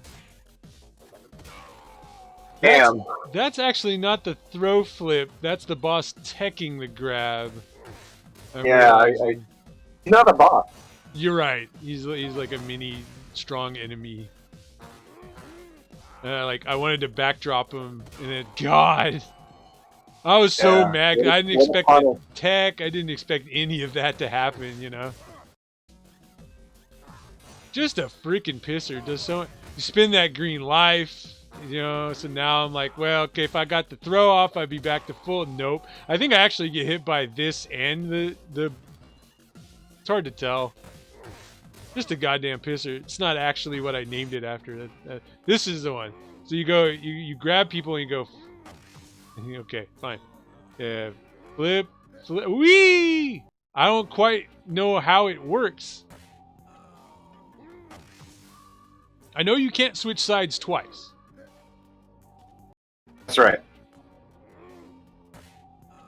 Damn. That's actually not the throw flip. That's the boss teching the grab. He's not a boss. You're right. He's like a mini strong enemy. Like I wanted to backdrop him, and then God, I was so mad. I didn't expect the tech. I didn't expect any of that to happen. You know, just a freaking pisser. Does so? You spin that green life. You know, so now I'm like, well, okay, if I got the throw off, I'd be back to full. Nope. I think I actually get hit by this and the. It's hard to tell. Just a goddamn pisser. It's not actually what I named it after. This is the one. So you go, you grab people and you go. Okay, fine. Yeah, flip, wee! I don't quite know how it works. I know you can't switch sides twice. That's right.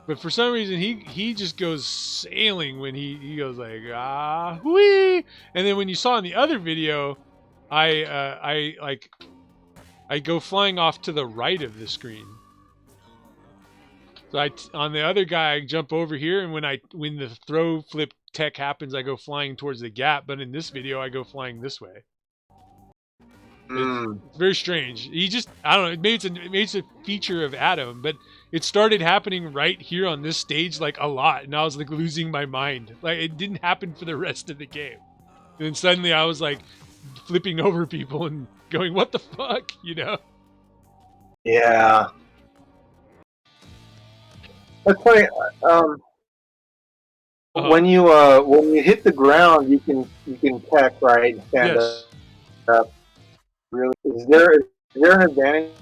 But for some reason, he just goes sailing when he goes like whee, and then when you saw in the other video, I go flying off to the right of the screen. So on the other guy, I jump over here, and when the throw flip tech happens, I go flying towards the gap. But in this video, I go flying this way. It's very strange. I don't know. Maybe it's a feature of Adam, but it started happening right here on this stage like a lot, and I was like losing my mind. Like it didn't happen for the rest of the game, and then suddenly I was like flipping over people and going, "What the fuck?" You know? Yeah. That's funny. When you hit the ground, you can tech right and stand up. Really, is there an advantage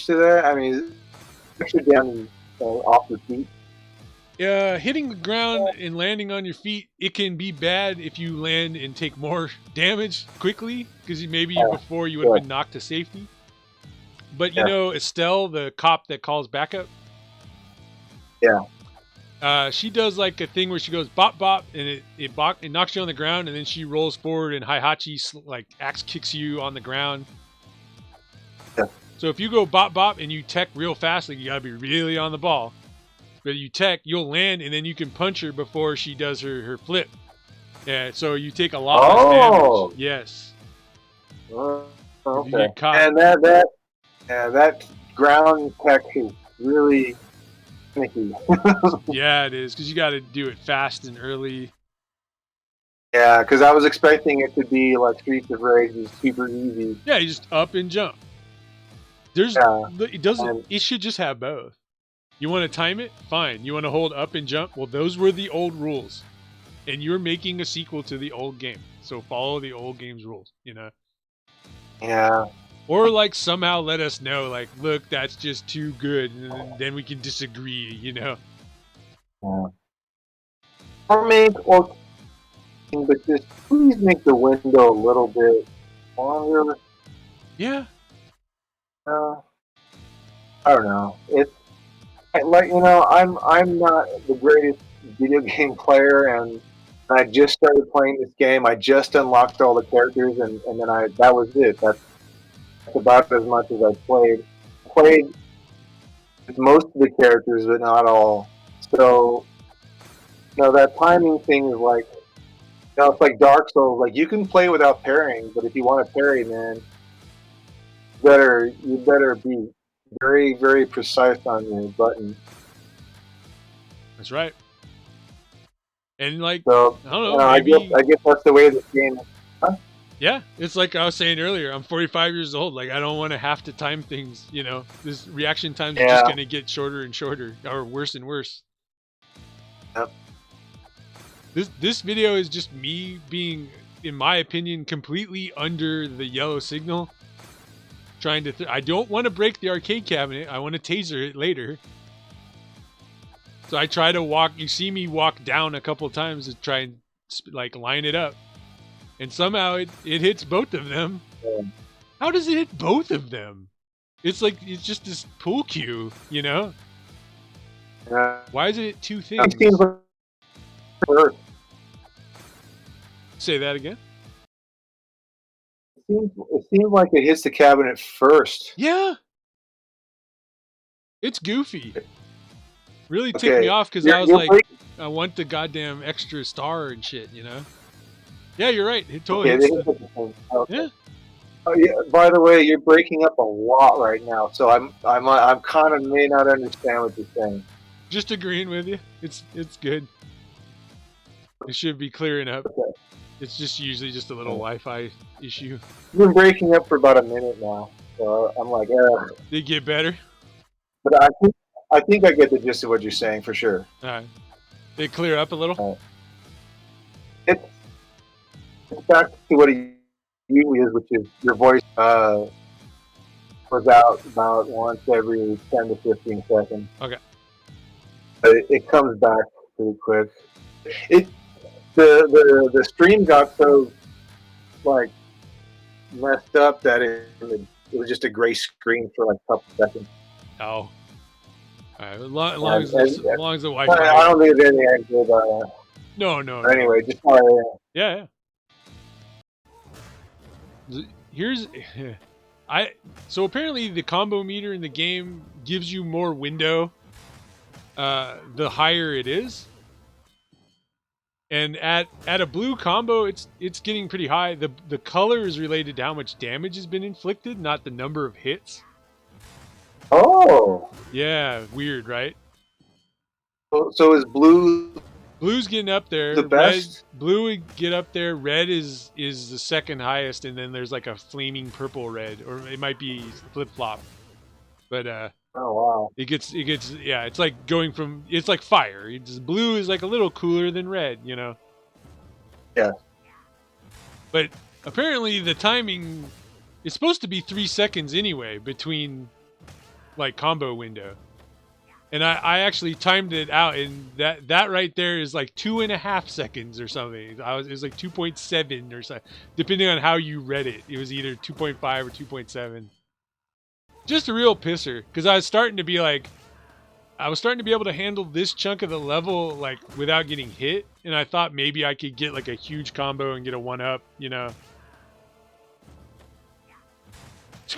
to that? I mean, actually down off your feet. Hitting the ground and landing on your feet, it can be bad if you land and take more damage quickly, because maybe before you would have been knocked to safety. But you know, Estelle, the cop that calls backup. Yeah. She does like a thing where she goes bop bop, and it knocks you on the ground, and then she rolls forward and Heihachi like axe kicks you on the ground. Yeah. So if you go bop bop and you tech real fast, like you gotta be really on the ball. But you tech, you'll land, and then you can punch her before she does her flip. Yeah, so you take a lot less damage. Yes. Okay. If you get caught. And that ground tech is really finicky. Yeah, it is, because you got to do it fast and early. Yeah, because I was expecting it to be like Streets of Rage, is super easy. Yeah, you just up and jump. It should just have both. You want to time it? Fine. You want to hold up and jump? Well, those were the old rules. And you're making a sequel to the old game. So follow the old game's rules, you know? Yeah. Or like somehow let us know, like, look, that's just too good. And then we can disagree, you know? Yeah. But just please make the window a little bit longer. Yeah. I don't know. It's like, you know, I'm not the greatest video game player, and I just started playing this game. I just unlocked all the characters, and then that was it. That's about as much as I played. Played most of the characters, but not all. So, that timing thing is like, it's like Dark Souls. Like you can play without parrying, but if you want to parry, man, you better be very, very precise on your button. That's right. And like, So, I don't know, I guess maybe. that's the way this game. Huh? Yeah, it's like I was saying earlier. I'm 45 years old. Like I don't want to have to time things. This reaction times are just Yeah. gonna get shorter and shorter, or worse and worse. Yep. This video is just me being, in my opinion, completely under the yellow signal. Trying to. I don't want to break the arcade cabinet. I want to taser it later. So I try to walk. You see me walk down a couple of times to try and like line it up, and somehow it hits both of them. Yeah. How does it hit both of them? It's like it's just this pool cue, Yeah. Why is it two It things? seems like first. Say that again. It seems like it hits the cabinet first. Yeah, it's goofy. Really ticked Okay. me off because I was like, I want the goddamn extra star and shit, Yeah, you're right. It totally Okay, hits they hit the same. Okay. Yeah. Oh, yeah. By the way, you're breaking up a lot right now, so I'm kind of may not understand what you're saying. Just agreeing with you. It's good. It should be clearing up. Okay. It's just usually just a little Wi-Fi issue. You've been breaking up for about a minute now, so I'm like, Did it get better? But I think I get the gist of what you're saying for sure. All right. Did it clear up a little? It's back to what it usually is, which is your voice was out about once every 10 to 15 seconds. Okay. But it comes back pretty quick. The stream got so like messed up that it was just a gray screen for like a couple seconds. Oh. All right. As long as the Wi-Fi. I don't think there's anything I can do about that. No. Anyway, just Yeah. Here's so apparently the combo meter in the game gives you more window the higher it is. And at a blue combo, it's getting pretty high. The color is related to how much damage has been inflicted, not the number of hits. Oh. Yeah, weird, right? So is Blue's getting up there. the best? Blue would get up there. Red is the second highest, and then there's like a flaming purple red, or it might be flip flop. But Oh wow. it gets yeah. It's like it's like fire. Blue is like a little cooler than red, Yeah. But apparently the timing is supposed to be 3 seconds anyway between like combo window. And I actually timed it out, and that right there is like 2.5 seconds or something. It was like 2.7 or something, depending on how you read it. It was either 2.5 or 2.7. Just a real pisser, because I was starting to be able to handle this chunk of the level like without getting hit, and I thought maybe I could get like a huge combo and get a 1-up,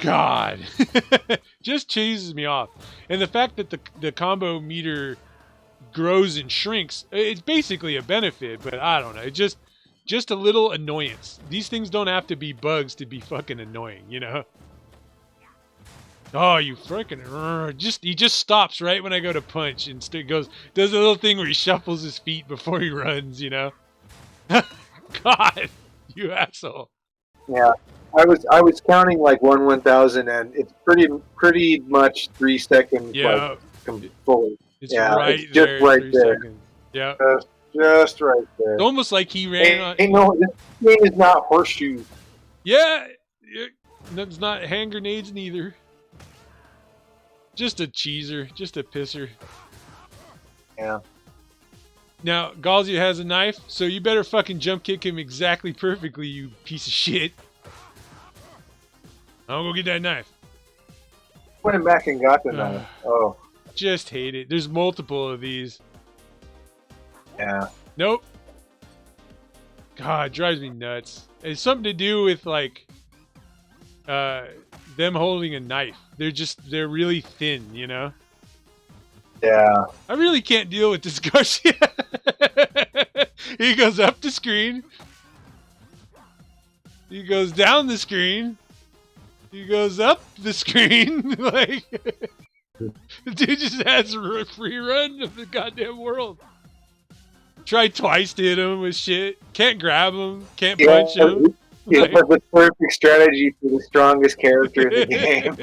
God, just chases me off. And the fact that the combo meter grows and shrinks, it's basically a benefit, but I don't know. Just a little annoyance. These things don't have to be bugs to be fucking annoying, Oh, you freaking he just stops right when I go to punch and does a little thing where he shuffles his feet before he runs, God, you asshole. Yeah. I was counting like 1/1000, and it's pretty much 3 seconds. Yeah. Like, fully. It's yeah, right it's there. just right there. Seconds. Yeah. Just right there. It's almost like he ran on. No, this game is not horseshoes. Yeah. It's not hand grenades neither. Just a cheeser. Just a pisser. Yeah. Now, Galzia has a knife, so you better fucking jump kick him exactly perfectly, you piece of shit. I'll go get that knife. Went back and got the knife. Oh. Just hate it. There's multiple of these. Yeah. Nope. God, it drives me nuts. It's something to do with like them holding a knife. They're really thin, Yeah. Yeah. I really can't deal with this Garcia. He goes up the screen. He goes down the screen. He goes up the screen. Like, the dude just has a free run of the goddamn world. Try twice to hit him with shit. Can't grab him. Can't punch him. He Like, has the perfect strategy for the strongest character in the game.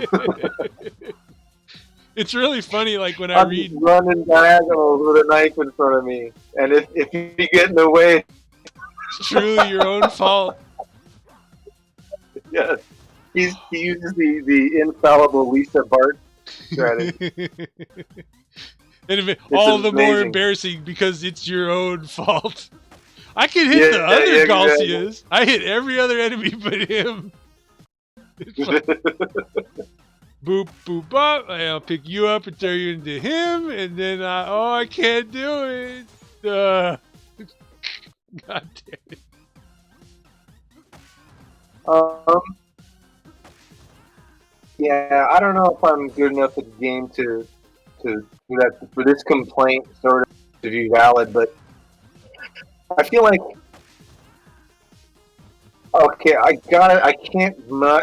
It's really funny, like when I'm I read running diagonals with a knife in front of me, and if you get in the way, it's truly your own fault. yes, he uses the infallible Lisa Bart strategy. And all the more amazing. embarrassing because it's your own fault. I can hit the other Galcias. I hit every other enemy but him. Like, boop, boop, bop. I'll pick you up and throw you into him, and then I can't do it. God damn it. Yeah, I don't know if I'm good enough at the game to that for this complaint sort of to be valid, but I feel like okay, I got it. I can't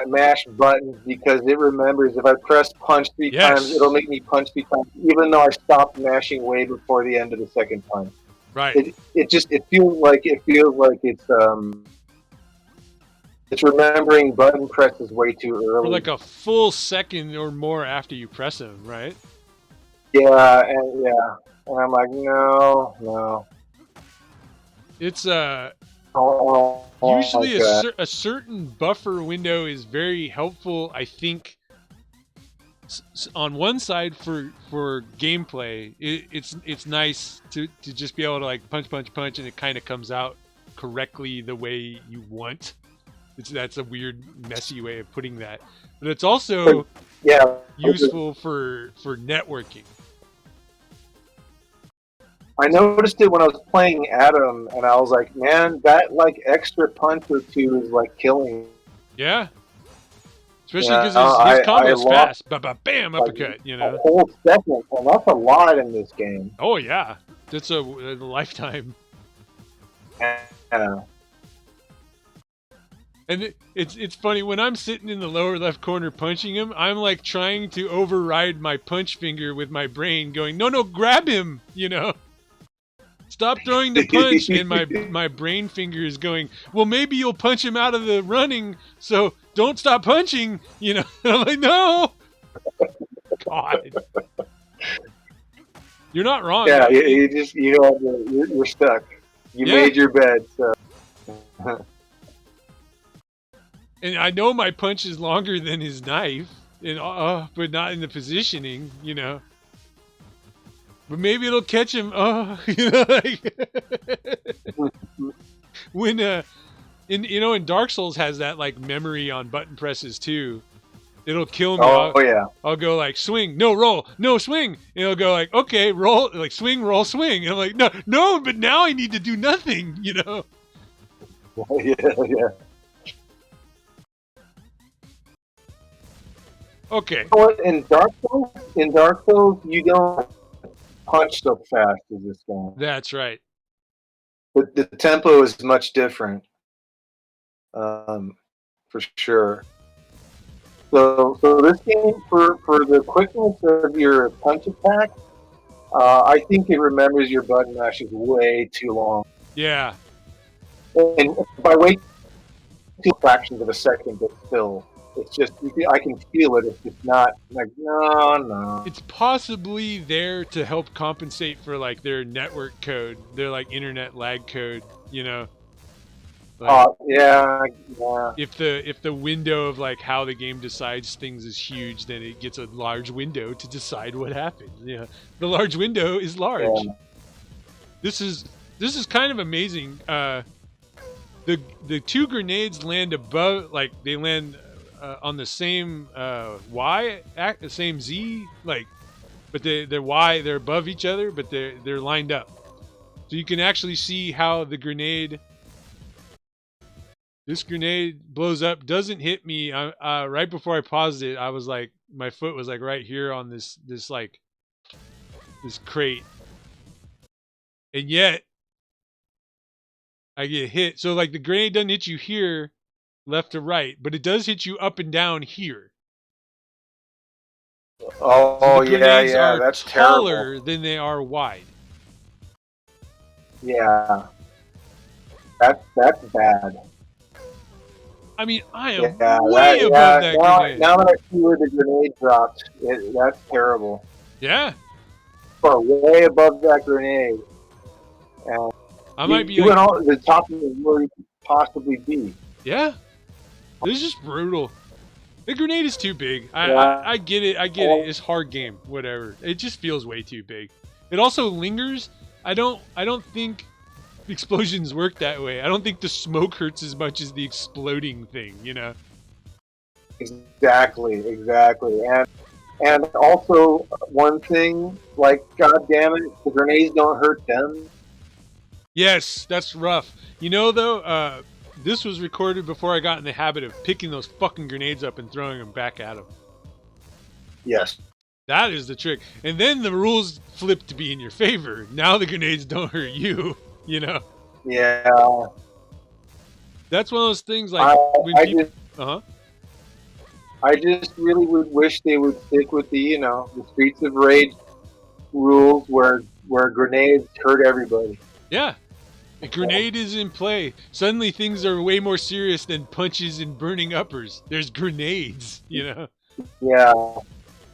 mash buttons because it remembers if I press punch three times, it'll make me punch 3 times, even though I stopped mashing way before the end of the second punch. Right. It feels like it's remembering button presses way too early. For like a full second or more after you press them, right? Yeah, and I'm like, no. It's Oh, usually a certain buffer window is very helpful. I think on one side for gameplay, it's nice to just be able to like punch, and it kind of comes out correctly the way you want. That's a weird, messy way of putting that, but it's also useful for networking. I noticed it when I was playing Adam, and I was like, man, that like extra punch or two is like killing. Yeah. Especially because his combo's fast. Bam, uppercut, you know. A whole second, and that's a lot in this game. Oh, yeah. That's a lifetime. Yeah. And it's funny, when I'm sitting in the lower left corner punching him, I'm like trying to override my punch finger with my brain going, no, grab him, you know. Stop throwing the punch, and my brain finger is going, well, maybe you'll punch him out of the running, so don't stop punching, you know. And I'm like, no. God. You're not wrong. Yeah, right? You're stuck. You made your bed, so. And I know my punch is longer than his knife, and but not in the positioning, you know. But maybe it'll catch him. Oh, you know, like when in Dark Souls has that like memory on button presses too. It'll kill me. I'll go like swing, no roll, no swing, and it'll go like okay roll, like swing, roll, swing, and I'm like no, but now I need to do nothing, you know. Yeah. Okay. You know what? In Dark Souls, you don't punch so fast as this game. That's right. But the tempo is much different, for sure. So this game, for the quickness of your punch attack, I think it remembers your button mashes way too long. Yeah. And by way too fractions of a second, but still. It's just, I can feel it. It's just not like, no. It's possibly there to help compensate for like their network code, their like internet lag code, you know. Like, yeah. If the window of like how the game decides things is huge, then it gets a large window to decide what happens. Yeah, the large window is large. Yeah. This is kind of amazing. The 2 grenades land above, like they land. On the same the same Z, like, but they're Y, they're above each other, but they're lined up, so you can actually see how this grenade blows up, doesn't hit me. Right before I paused it, I was like, my foot was like right here on this like this crate, and yet I get hit. So like the grenade doesn't hit you here, left to right, but it does hit you up and down here. Oh, So the yeah, grenades yeah, are that's taller terrible. than they are wide. Yeah, that's bad. I mean, I Yeah, am way that above yeah. that grenade. Now that I see where the grenade dropped, that's terrible. Yeah, Far way above that grenade, and I might be you like, went all the top of where you could possibly be. yeah, this is just brutal. The grenade is too big. Yeah. I get it. I get it. It's hard game. Whatever. It just feels way too big. It also lingers. I don't think explosions work that way. I don't think the smoke hurts as much as the exploding thing, you know? Exactly. And also one thing, like, god damn it, the grenades don't hurt them. Yes, that's rough. You know, though, this was recorded before I got in the habit of picking those fucking grenades up and throwing them back at them. Yes. That is the trick. And then the rules flip to be in your favor. Now the grenades don't hurt you, you know? Yeah. That's one of those things like when people. I just really would wish they would stick with the Streets of Rage rules where grenades hurt everybody. Yeah. A grenade is in play. Suddenly things are way more serious than punches and burning uppers. There's grenades, you know? Yeah.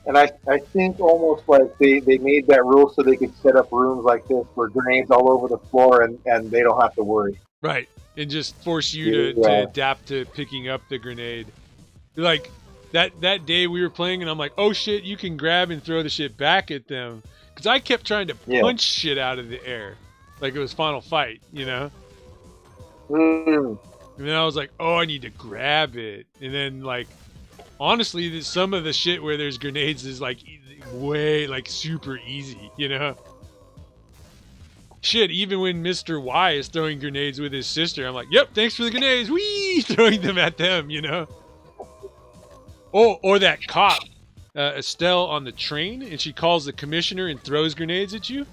And I think almost like they made that rule so they could set up rooms like this where grenades all over the floor and they don't have to worry. Right. And just force you to adapt to picking up the grenade. Like that day we were playing and I'm like, oh shit, you can grab and throw the shit back at them. Because I kept trying to punch shit out of the air. Like it was Final Fight, you know? Mm. And then I was like, oh, I need to grab it. And then like, honestly, some of the shit where there's grenades is like way like super easy, you know? Shit, even when Mr. Y is throwing grenades with his sister, I'm like, yep, thanks for the grenades. Whee! Throwing them at them, you know? Oh, or that cop, Estelle on the train, and she calls the commissioner and throws grenades at you.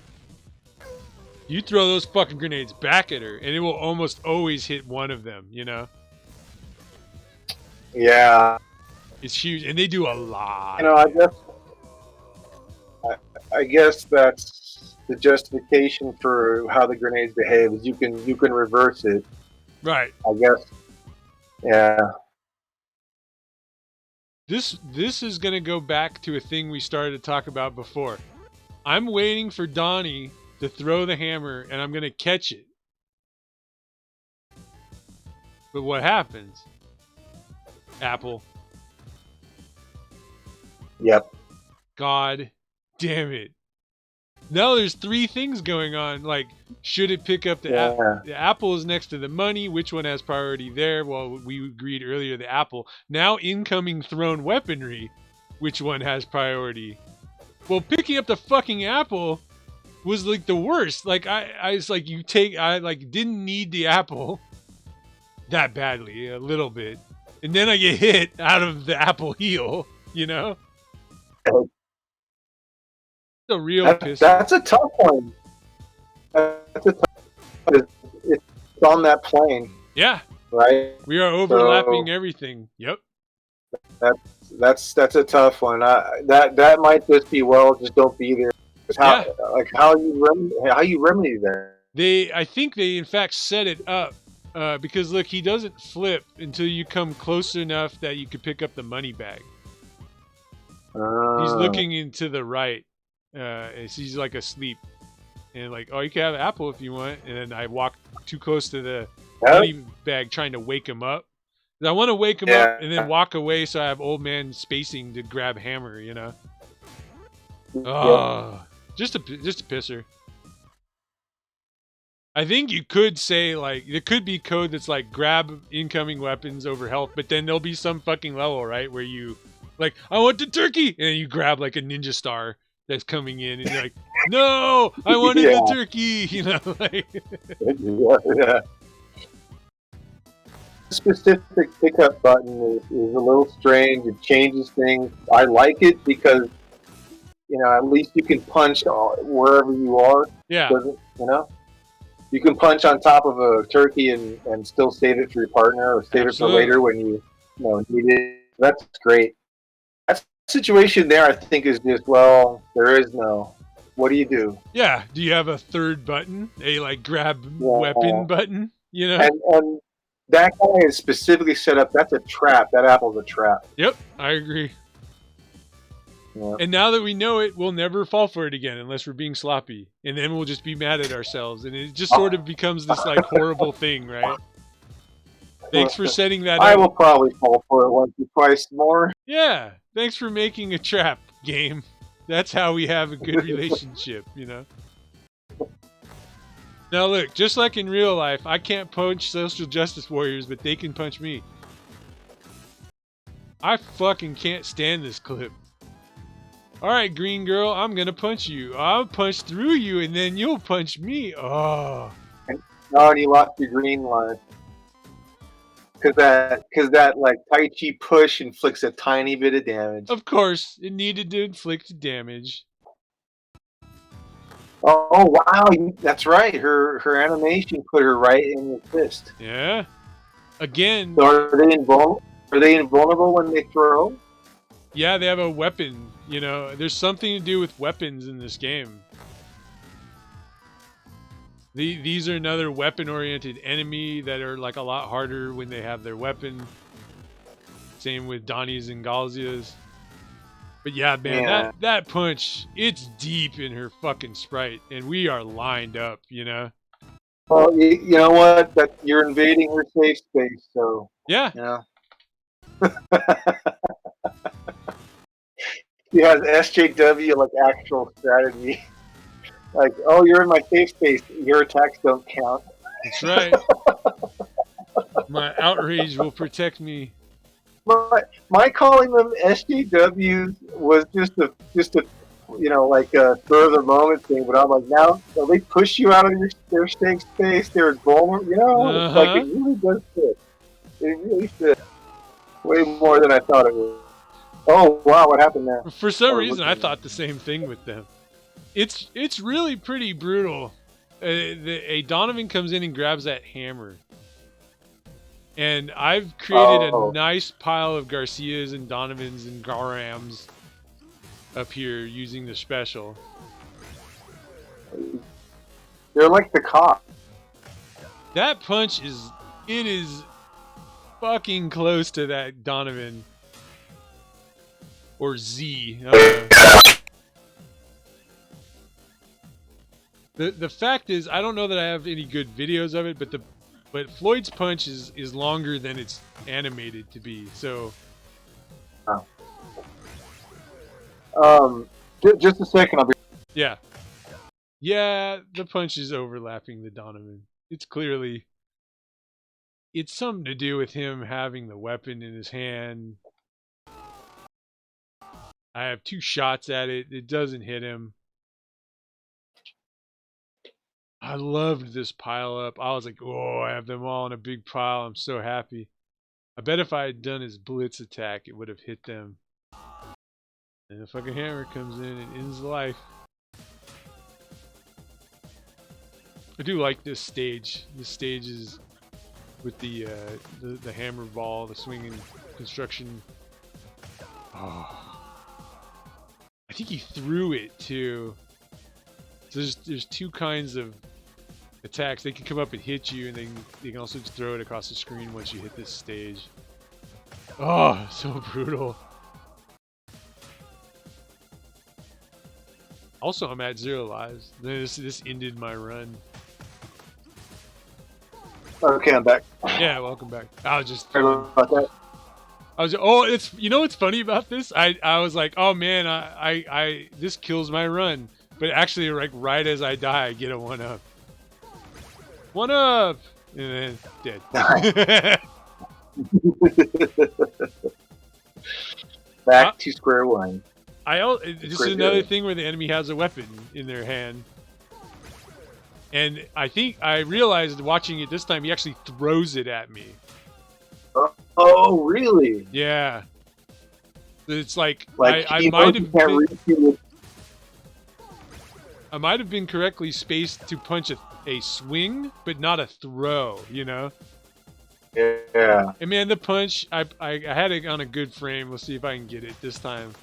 You throw those fucking grenades back at her, and it will almost always hit one of them, you know? Yeah. It's huge, and they do a lot. You know, I guess that's the justification for how the grenades behave. Is you can reverse it. Right. I guess. Yeah. This is gonna go back to a thing we started to talk about before. I'm waiting for Donnie to throw the hammer, and I'm gonna catch it. But what happens? Apple. Yep. God damn it. Now there's three things going on. Like, should it pick up the apple? The apple is next to the money. Which one has priority there? Well, we agreed earlier the apple. Now incoming thrown weaponry. Which one has priority? Well, picking up the fucking apple was like the worst. Like I was like, I like didn't need the apple that badly, a little bit. And then I get hit out of the apple heel, you know? A real piss. That's a tough one. That's a tough one. It's on that plane. Yeah. Right. We are overlapping everything. Yep. That's a tough one. That might just be just don't be there. How you remedy that? I think they in fact set it up because look, he doesn't flip until you come close enough that you could pick up the money bag. He's looking into the right. He's like asleep, and like, oh, you can have an apple if you want. And then I walk too close to the money bag, trying to wake him up. I want to wake him up and then walk away, so I have old man spacing to grab hammer. You know. Oh, just a pisser. I think you could say like there could be code that's like grab incoming weapons over health, but then there'll be some fucking level right where you like I want the turkey, and then you grab like a ninja star that's coming in, and you're like, no, I wanted the turkey, you know, like. The specific pickup button is a little strange. It changes things. I like it because at least you can punch wherever you are. Yeah. Doesn't you can punch on top of a turkey and still save it for your partner or save it for later when you need it. That's great. That situation there, I think, is just there is no. What do you do? Yeah. Do you have a third button? A like grab weapon button? And that guy is specifically set up. That's a trap. That apple's a trap. Yep, I agree. Yeah. And now that we know it, we'll never fall for it again unless we're being sloppy. And then we'll just be mad at ourselves. And it just sort of becomes this like horrible thing, right? Thanks for setting that up. I will probably fall for it once or twice more. Yeah. Thanks for making a trap, game. That's how we have a good relationship, Now look, just like in real life, I can't punch social justice warriors, but they can punch me. I fucking can't stand this clip. Alright, green girl, I'm gonna punch you. I'll punch through you and then you'll punch me. Oh. And you lost your green line. Cause that like Tai Chi push inflicts a tiny bit of damage. Of course, it needed to inflict damage. Oh wow, that's right. Her animation put her right in the fist. Yeah. Again. So are they invulnerable when they throw? Yeah, they have a weapon. There's something to do with weapons in this game. These are another weapon-oriented enemy that are like a lot harder when they have their weapon. Same with Donnie's and Galzia's. But yeah, man, that punch, it's deep in her fucking sprite, and we are lined up, Well, you know what? You're invading her safe space, so yeah. He has SJW like actual strategy. Like, oh, you're in my safe space. Your attacks don't count. That's right. My outrage will protect me. My calling them SJWs was just a like a spur of the moment thing. But I'm like, now they push you out of their safe space. They're vulnerable. It's like it really does fit. It really fits. Way more than I thought it would. Oh wow, what happened there? For some reason, I thought the same thing with them. It's really pretty brutal. A Donovan comes in and grabs that hammer. And I've created a nice pile of Garcias and Donovans and Garams up here using the special. They're like the cop. That punch is fucking close to that Donovan. Or Z. The fact is, I don't know that I have any good videos of it, but Floyd's punch is longer than it's animated to be. So, just a second. I'll be. Yeah, the punch is overlapping the Donovan. It's something to do with him having the weapon in his hand. I have 2 shots at it. It doesn't hit him. I loved this pile up. I was like, oh, I have them all in a big pile. I'm so happy. I bet if I had done his blitz attack, it would have hit them. And the fucking hammer comes in and ends life. I do like this stage. This stage is with the hammer ball, the swinging construction. Oh. I think he threw it too. So there's 2 kinds of attacks. They can come up and hit you, and they can also just throw it across the screen once you hit this stage. Oh, so brutal. Also, I'm at 0 lives. This ended my run. Okay, I'm back. Yeah, welcome back. I was just sorry about that. It's what's funny about this? I was like, oh man, I this kills my run. But actually, like right as I die, I get a 1-up. 1-up, and then dead. Back to square one. This is another thing where the enemy has a weapon in their hand, and I think I realized watching it this time, he actually throws it at me. Oh, really? Yeah. It's like I might have. I might have been correctly spaced to punch a swing, but not a throw, you know? Yeah. And man, the punch, I had it on a good frame. We'll see if I can get it this time.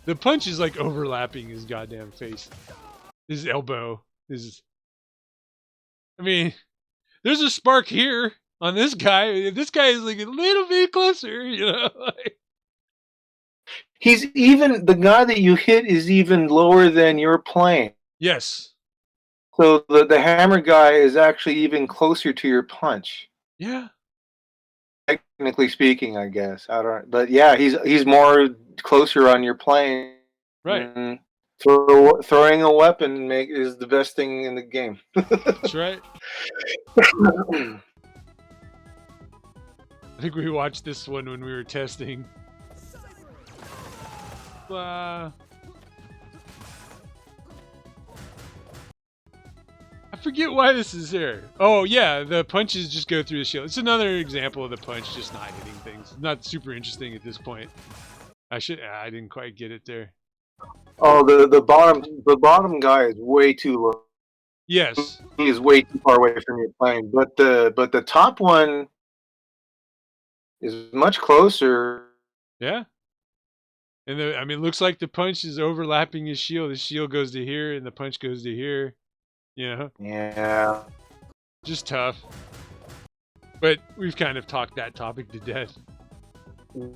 The punch is like overlapping his goddamn face. His elbow. I mean, there's a spark here on this guy. This guy is like a little bit closer, you know? He's even, the guy that you hit is even lower than your plane. Yes. So the hammer guy is actually even closer to your punch. Yeah. Technically speaking, I guess. I don't, but yeah, he's more closer on your plane. Right. Throwing a weapon is the best thing in the game. That's right. I think we watched this one when we were testing. I forget why this is here. Oh yeah, the punches just go through the shield. It's another example of the punch just not hitting things. Not super interesting at this point. I didn't quite get it there. Oh, the bottom guy is way too low. Yes. He is way too far away from your plane. But the top one is much closer. Yeah. And I mean, it looks like the punch is overlapping his shield. His shield goes to here, and the punch goes to here. You know? Yeah. Just tough. But we've kind of talked that topic to death.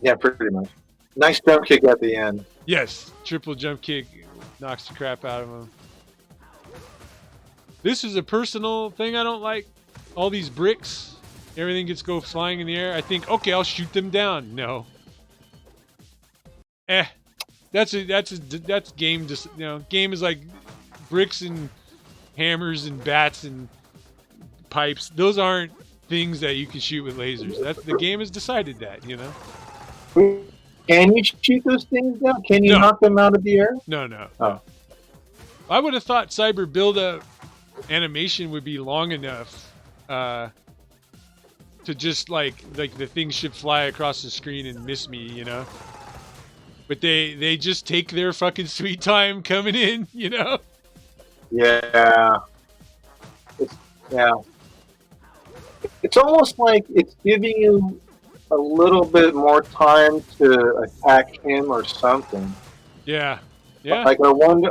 Yeah, pretty much. Nice jump kick at the end. Yes, triple jump kick knocks the crap out of him. This is a personal thing I don't like. All these bricks, everything gets go flying in the air. I think, okay, I'll shoot them down. No. That's game. Just game is like bricks and hammers and bats and pipes. Those aren't things that you can shoot with lasers. The game has decided that, you know. Can you shoot those things down? Can you knock them out of the air? No. Oh. I would have thought cyber build-up animation would be long enough to just like the thing should fly across the screen and miss me, you know. But they just take their fucking sweet time coming in, you know. Yeah. It's almost like it's giving you a little bit more time to attack him or something. Yeah. Like I wonder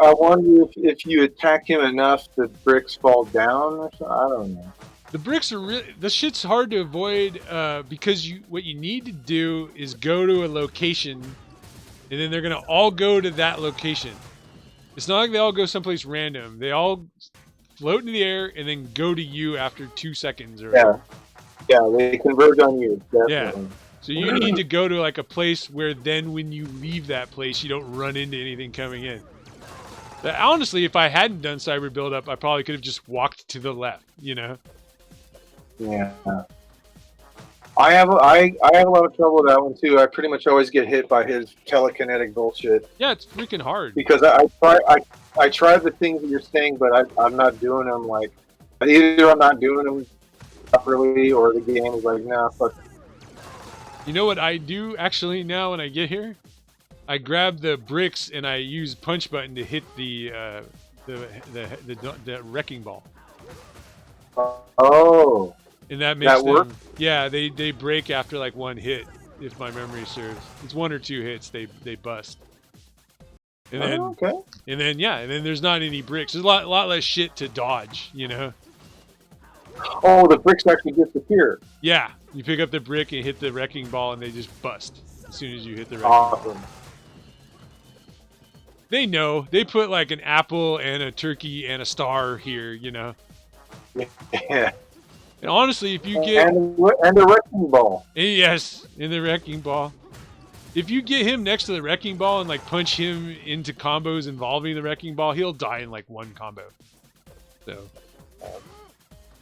if you attack him enough, the bricks fall down or something. I don't know. The bricks are really, the shit's hard to avoid because what you need to do is go to a location, and then they're gonna all go to that location. It's not like they all go someplace random. They all float in the air and then go to you after 2 seconds or whatever. Yeah, they converge on you. Definitely. Yeah. So you need to go to like a place where then when you leave that place, you don't run into anything coming in. Honestly, if I hadn't done cyber build-up, I probably could have just walked to the left, you know? Yeah. I have a lot of trouble with that one too. I pretty much always get hit by his telekinetic bullshit. Yeah, it's freaking hard. Because I try the things that you're saying, but I'm not doing them like either I'm not doing them properly or the game is like, nah, fuck. You know what I do actually now when I get here? I grab the bricks and I use punch button to hit the wrecking ball. Oh. And that makes them work? Yeah, they break after like one hit, if my memory serves. It's 1 or 2 hits they bust. And then okay. And then there's not any bricks. There's a lot less shit to dodge, you know. Oh, the bricks actually disappear. Yeah, you pick up the brick and hit the wrecking ball, and they just bust as soon as you hit the wrecking ball. They know. They put like an apple and a turkey and a star here, you know. Yeah. And honestly, if you get and the wrecking ball. Yes, in the wrecking ball. If you get him next to the wrecking ball and like punch him into combos involving the wrecking ball, he'll die in like one combo. So.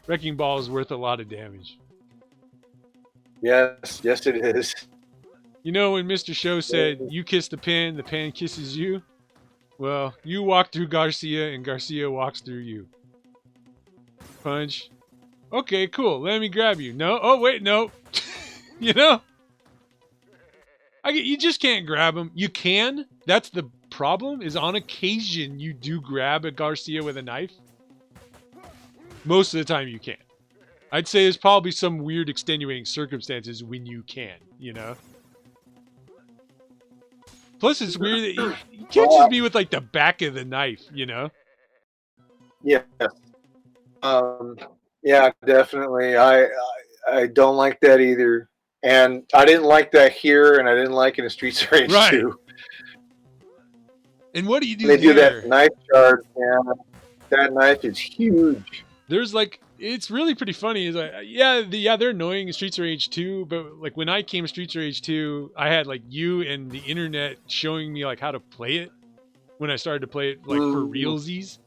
Wrecking ball is worth a lot of damage. Yes it is. You know when Mr. Show said, you kiss the pan kisses you? Well, you walk through Garcia and Garcia walks through you. Punch. Okay, cool. Let me grab you. No? Oh, wait, no. You know? You just can't grab him. You can. That's the problem. Is on occasion you do grab a Garcia with a knife. Most of the time you can't. I'd say there's probably some weird extenuating circumstances when you can. You know. Plus, it's weird that you can't just be with like the back of the knife. You know. Yeah. Yeah, definitely. I don't like that either. And I didn't like that here, and I didn't like it in Streets of Rage Right. 2. And what do you do They do there? that knife charge, man. That knife is huge. There's like, it's really pretty funny. Is like, yeah, they're annoying in Streets of Rage 2, but like when I came to Streets of Rage 2, I had like you and the internet showing me like how to play it when I started to play it like for realsies.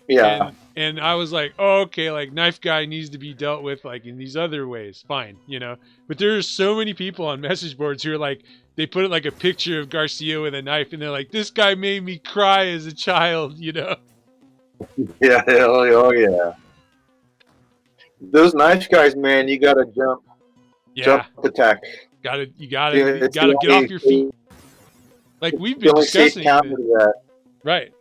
Yeah. And I was like, oh, okay, like knife guy needs to be dealt with like in these other ways. Fine, you know. But there's so many people on message boards who are like, they put it like a picture of Garcia with a knife, and they're like, this guy made me cry as a child, you know. Yeah, oh yeah. Those knife guys, man, you gotta jump attack. You gotta get off your feet. Like we've been discussing that. Right.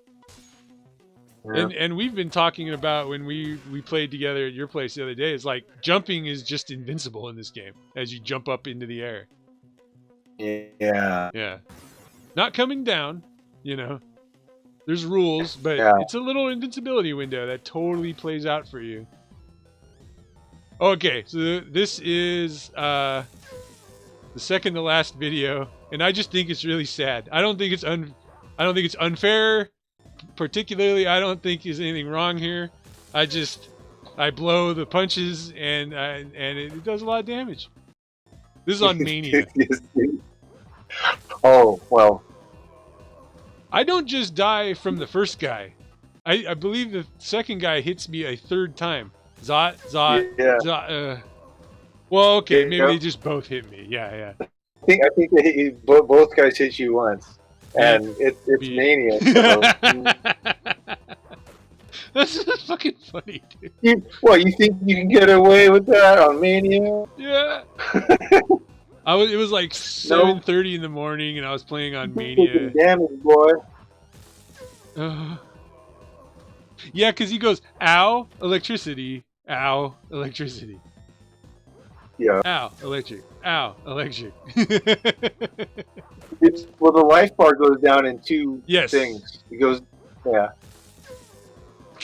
Yeah. And we've been talking about when we played together at your place the other day, it's like jumping is just invincible in this game as you jump up into the air. Yeah. Yeah. Not coming down, you know. There's rules, but it's a little invincibility window that totally plays out for you. Okay, so this is the second to last video, and I just think it's really sad. I don't think it's unfair. Particularly, I don't think there's anything wrong here. I blow the punches and it does a lot of damage. This is on Mania. Oh well. I don't just die from the first guy. I believe the second guy hits me a third time. Zot. Well, okay, maybe they just both hit me. Yeah. I think both guys hit you once, and it's Mania. So. That's fucking funny, dude. You think you can get away with that on Mania? Yeah. It was like 7:30 in the morning, and I was playing on Mania. Damage, boy. Yeah, because he goes, "Ow, electricity! Ow, electricity! Yeah. Ow, electric! Ow, electric!" Well, the life bar goes down in two things. It goes, yeah.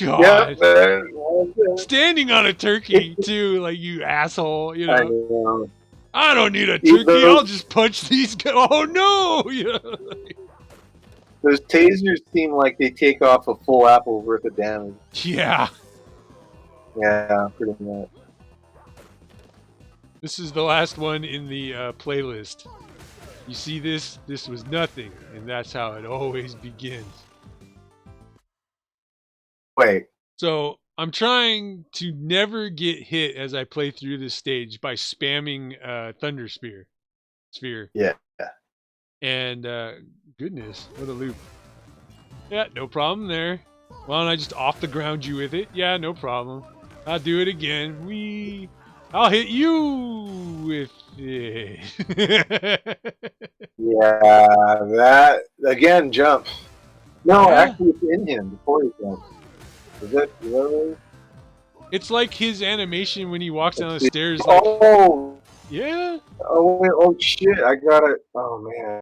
God. Yeah, standing on a turkey too, like you asshole, you know. I don't need a turkey. I'll just punch these guys. Oh no! You know, those tasers seem like they take off a full apple worth of damage. Yeah. Yeah, pretty much. This is the last one in the playlist. You see this? This was nothing, and that's how it always begins. Wait. So I'm trying to never get hit as I play through this stage by spamming Thunder Sphere. Yeah. And goodness, what a loop. Yeah, no problem there. Why don't I just off the ground you with it? Yeah, no problem. I'll do it again. I'll hit you with it. Yeah, that again. Jump. No, actually, it's in him before he jumps. Is that really? It's like his animation when he walks down the stairs. Like, oh. Yeah. Oh wait, oh shit! I gotta. Oh man.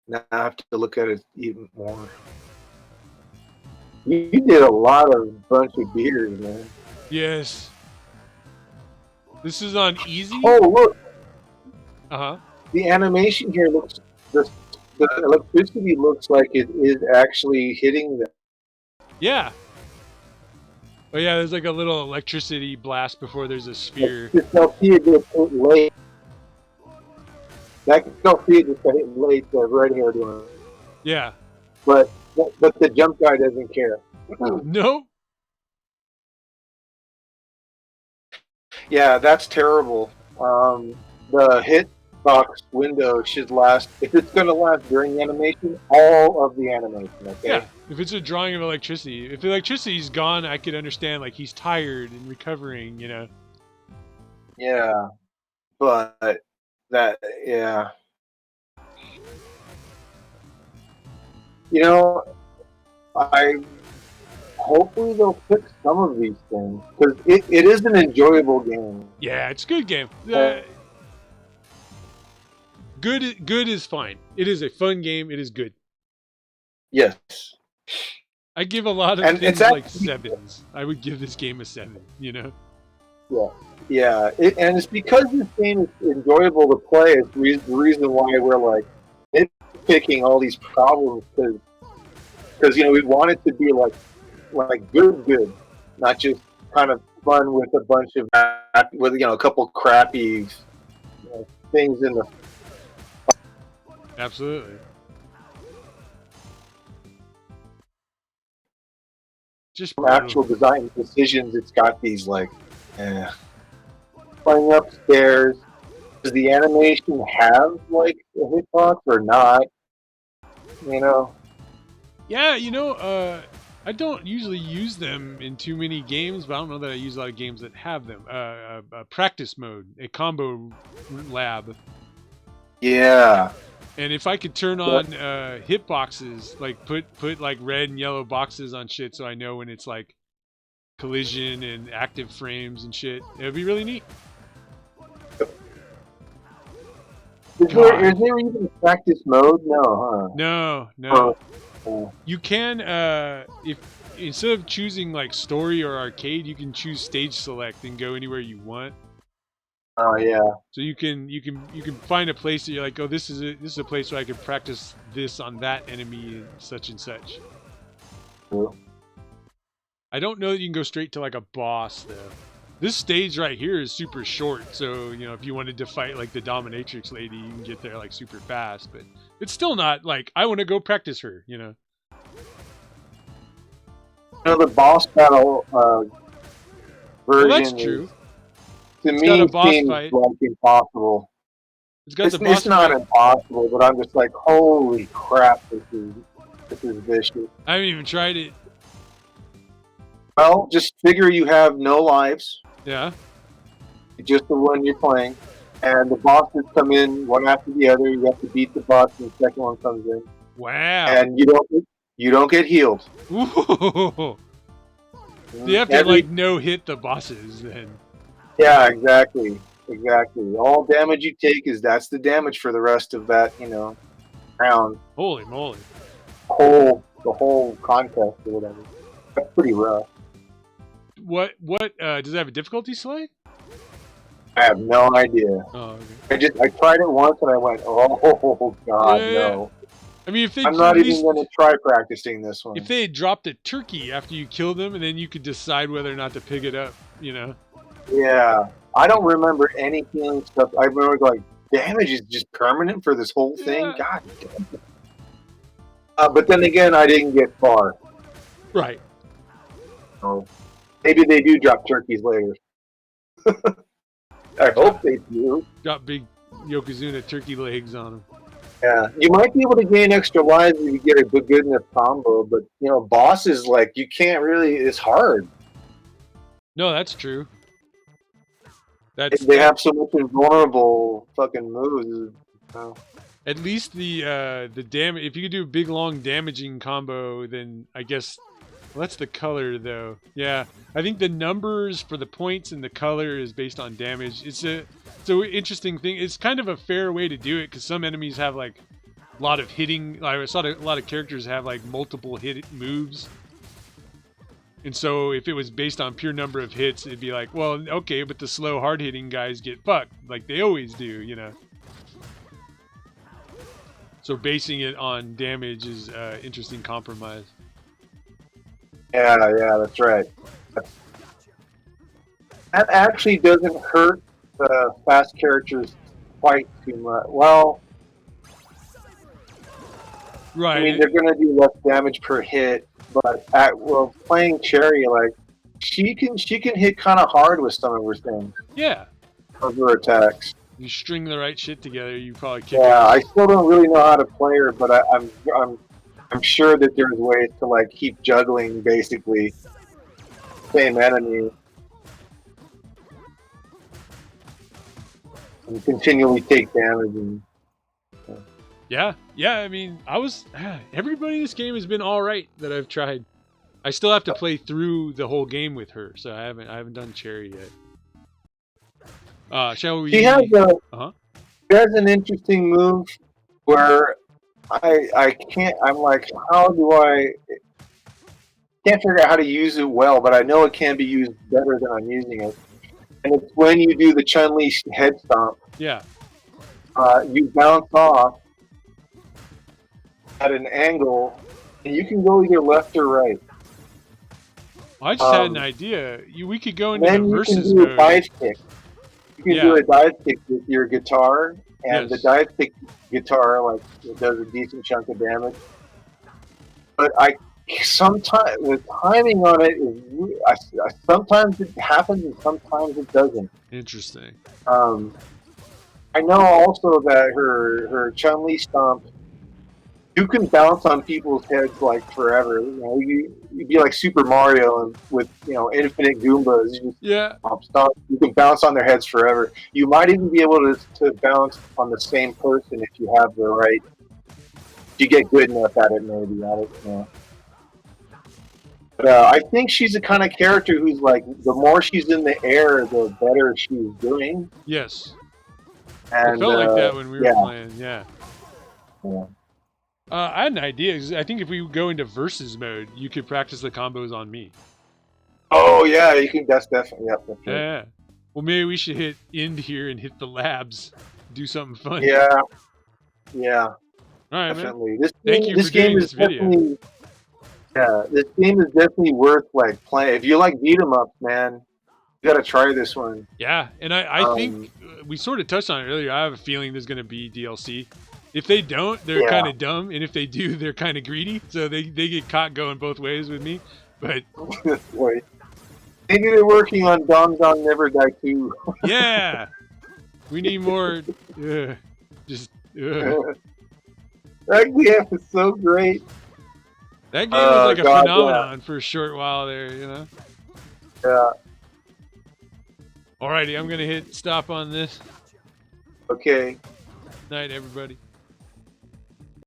Now I have to look at it even more. You did a bunch of beers, man. Yes. This is on easy. Oh look. Uh-huh. The animation here looks. The electricity looks like it is actually hitting them. Yeah. Oh yeah, there's like a little electricity blast before there's a sphere. This LP just hit late. That LP just got hit late. Right here doing it. Yeah. But the jump guy doesn't care. Nope. Yeah, that's terrible. The hitbox window should last, if it's going to last during the animation, all of the animation, okay? Yeah, if it's a drawing of electricity. If the electricity's gone, I could understand, like, he's tired and recovering, you know? Yeah, but yeah. You know, I hopefully they'll fix some of these things because it is an enjoyable game. Yeah, it's a good game. And Good is fine. It is a fun game. It is good. yes, I give a lot of and it's things like actually 7s. I would give this game a 7. You know. yeah, yeah, and it's because this game is enjoyable to play. It's the reason why we're like nitpicking all these problems because we want it to be like good, not just kind of fun with a bunch of with a couple crappy things in the Absolutely. Just brutal. actual design decisions. It's got these playing upstairs. Does the animation have like a hitbox or not? You know, Yeah, I don't usually use them in too many games, but I don't know that I use a lot of games that have them. Practice mode, a combo lab. yeah. And if I could turn on hitboxes, like put like red and yellow boxes on shit, so I know when it's like collision and active frames and shit, it would be really neat. Is there even practice mode? No, huh? No. You can if instead of choosing like story or arcade, you can choose stage select and go anywhere you want. Oh yeah. So you can find a place that you're like, oh, this is a place where I could practice this on that enemy such and such. Cool. I don't know that you can go straight to like a boss though. This stage right here is super short, so if you wanted to fight like the dominatrix lady, you can get there like super fast. But it's still not like I want to go practice her. The boss battle version. Well, that's true. To It's me, got a boss seems fight. like impossible. It's not impossible, but I'm just like, holy crap, this is vicious. I haven't even tried it. Well, just figure you have no lives. Yeah. Just the one you're playing. And the bosses come in one after the other. You have to beat the boss, and the second one comes in. Wow. And you don't get healed. Ooh. You have to like no hit the bosses then. Yeah, exactly. All damage you take that's the damage for the rest of that, round. Holy moly. The whole contest or whatever. That's pretty rough. What does it have a difficulty select? I have no idea. Oh, okay. I tried it once and I went, oh god, no. I mean, I'm not even going to try practicing this one. If they had dropped a turkey after you killed them, and then you could decide whether or not to pick it up, Yeah, I don't remember any healing stuff. I remember like damage is just permanent for this whole thing. God damn it. But then again, I didn't get far. Right. So maybe they do drop turkeys later. I hope they do. Drop big Yokozuna turkey legs on them. Yeah, you might be able to gain extra lives if you get a good enough combo, but bosses like you can't really. It's hard. No, that's true. They have so much invulnerable fucking moves. At least the damage. If you could do a big long damaging combo, then I guess that's the color though. Yeah, I think the numbers for the points and the color is based on damage. It's an interesting thing. It's kind of a fair way to do it because some enemies have like a lot of hitting. I saw a lot of characters have like multiple hit moves. And so if it was based on pure number of hits, it'd be like, well, okay, but the slow, hard-hitting guys get fucked, like they always do. So basing it on damage is interesting compromise. Yeah, that's right. That actually doesn't hurt the fast characters quite too much. Well, right. I mean, they're going to do less damage per hit, but playing Cherry, like she can hit kind of hard with some of her things. Yeah. Of her attacks. You string the right shit together, you probably kick. Yeah, I still don't really know how to play her, but I'm sure that there's ways to like keep juggling basically same enemy and continually take damage. Yeah, I mean, everybody in this game has been all right that I've tried. I still have to play through the whole game with her, so I haven't done Cherry yet. Shall we? She has Uh-huh. she has an interesting move where I can't. I'm like, how do I? Can't figure out how to use it well, but I know it can be used better than I'm using it. And it's when you do the Chun-Li head stomp. Yeah. You bounce off at an angle, and you can go either left or right. I just had an idea. We could go into the Then you can versus do a mode. dive kick. You can do a dive kick with your guitar, and the Yes. dive kick guitar like it does a decent chunk of damage. But I sometimes the timing on it is sometimes it happens and sometimes it doesn't. Interesting. I know also that her Chun-Li stomp, you can bounce on people's heads like forever. You know, you'd be like Super Mario and with infinite Goombas. You just stomp. You can bounce on their heads forever. You might even be able to bounce on the same person if you have the right. If you get good enough at it, maybe. I don't know. But I think she's the kind of character who's like, the more she's in the air, the better she's doing. Yes. And, it felt like that when we were playing, yeah. I had an idea. I think if we go into versus mode, you could practice the combos on me. Oh, yeah, you can. That's definitely, yeah. That's right. Yeah. Well, maybe we should hit end here and hit the labs. Do something fun. Yeah. Yeah. All right, definitely. Man. This Thank you for doing this video. Yeah, this game is definitely worth like playing. If you like beat 'em ups, man, you gotta try this one. Yeah, and I think we sort of touched on it earlier. I have a feeling there's going to be DLC. If they don't, they're kind of dumb, and if they do, they're kind of greedy. So they get caught going both ways with me. But maybe they're working on Don Don Never Die 2. Yeah, we need more. Just. That game is so great. That game was like a phenomenon for a short while there, you know? Yeah. Alrighty, I'm going to hit stop on this. Okay. Night, everybody.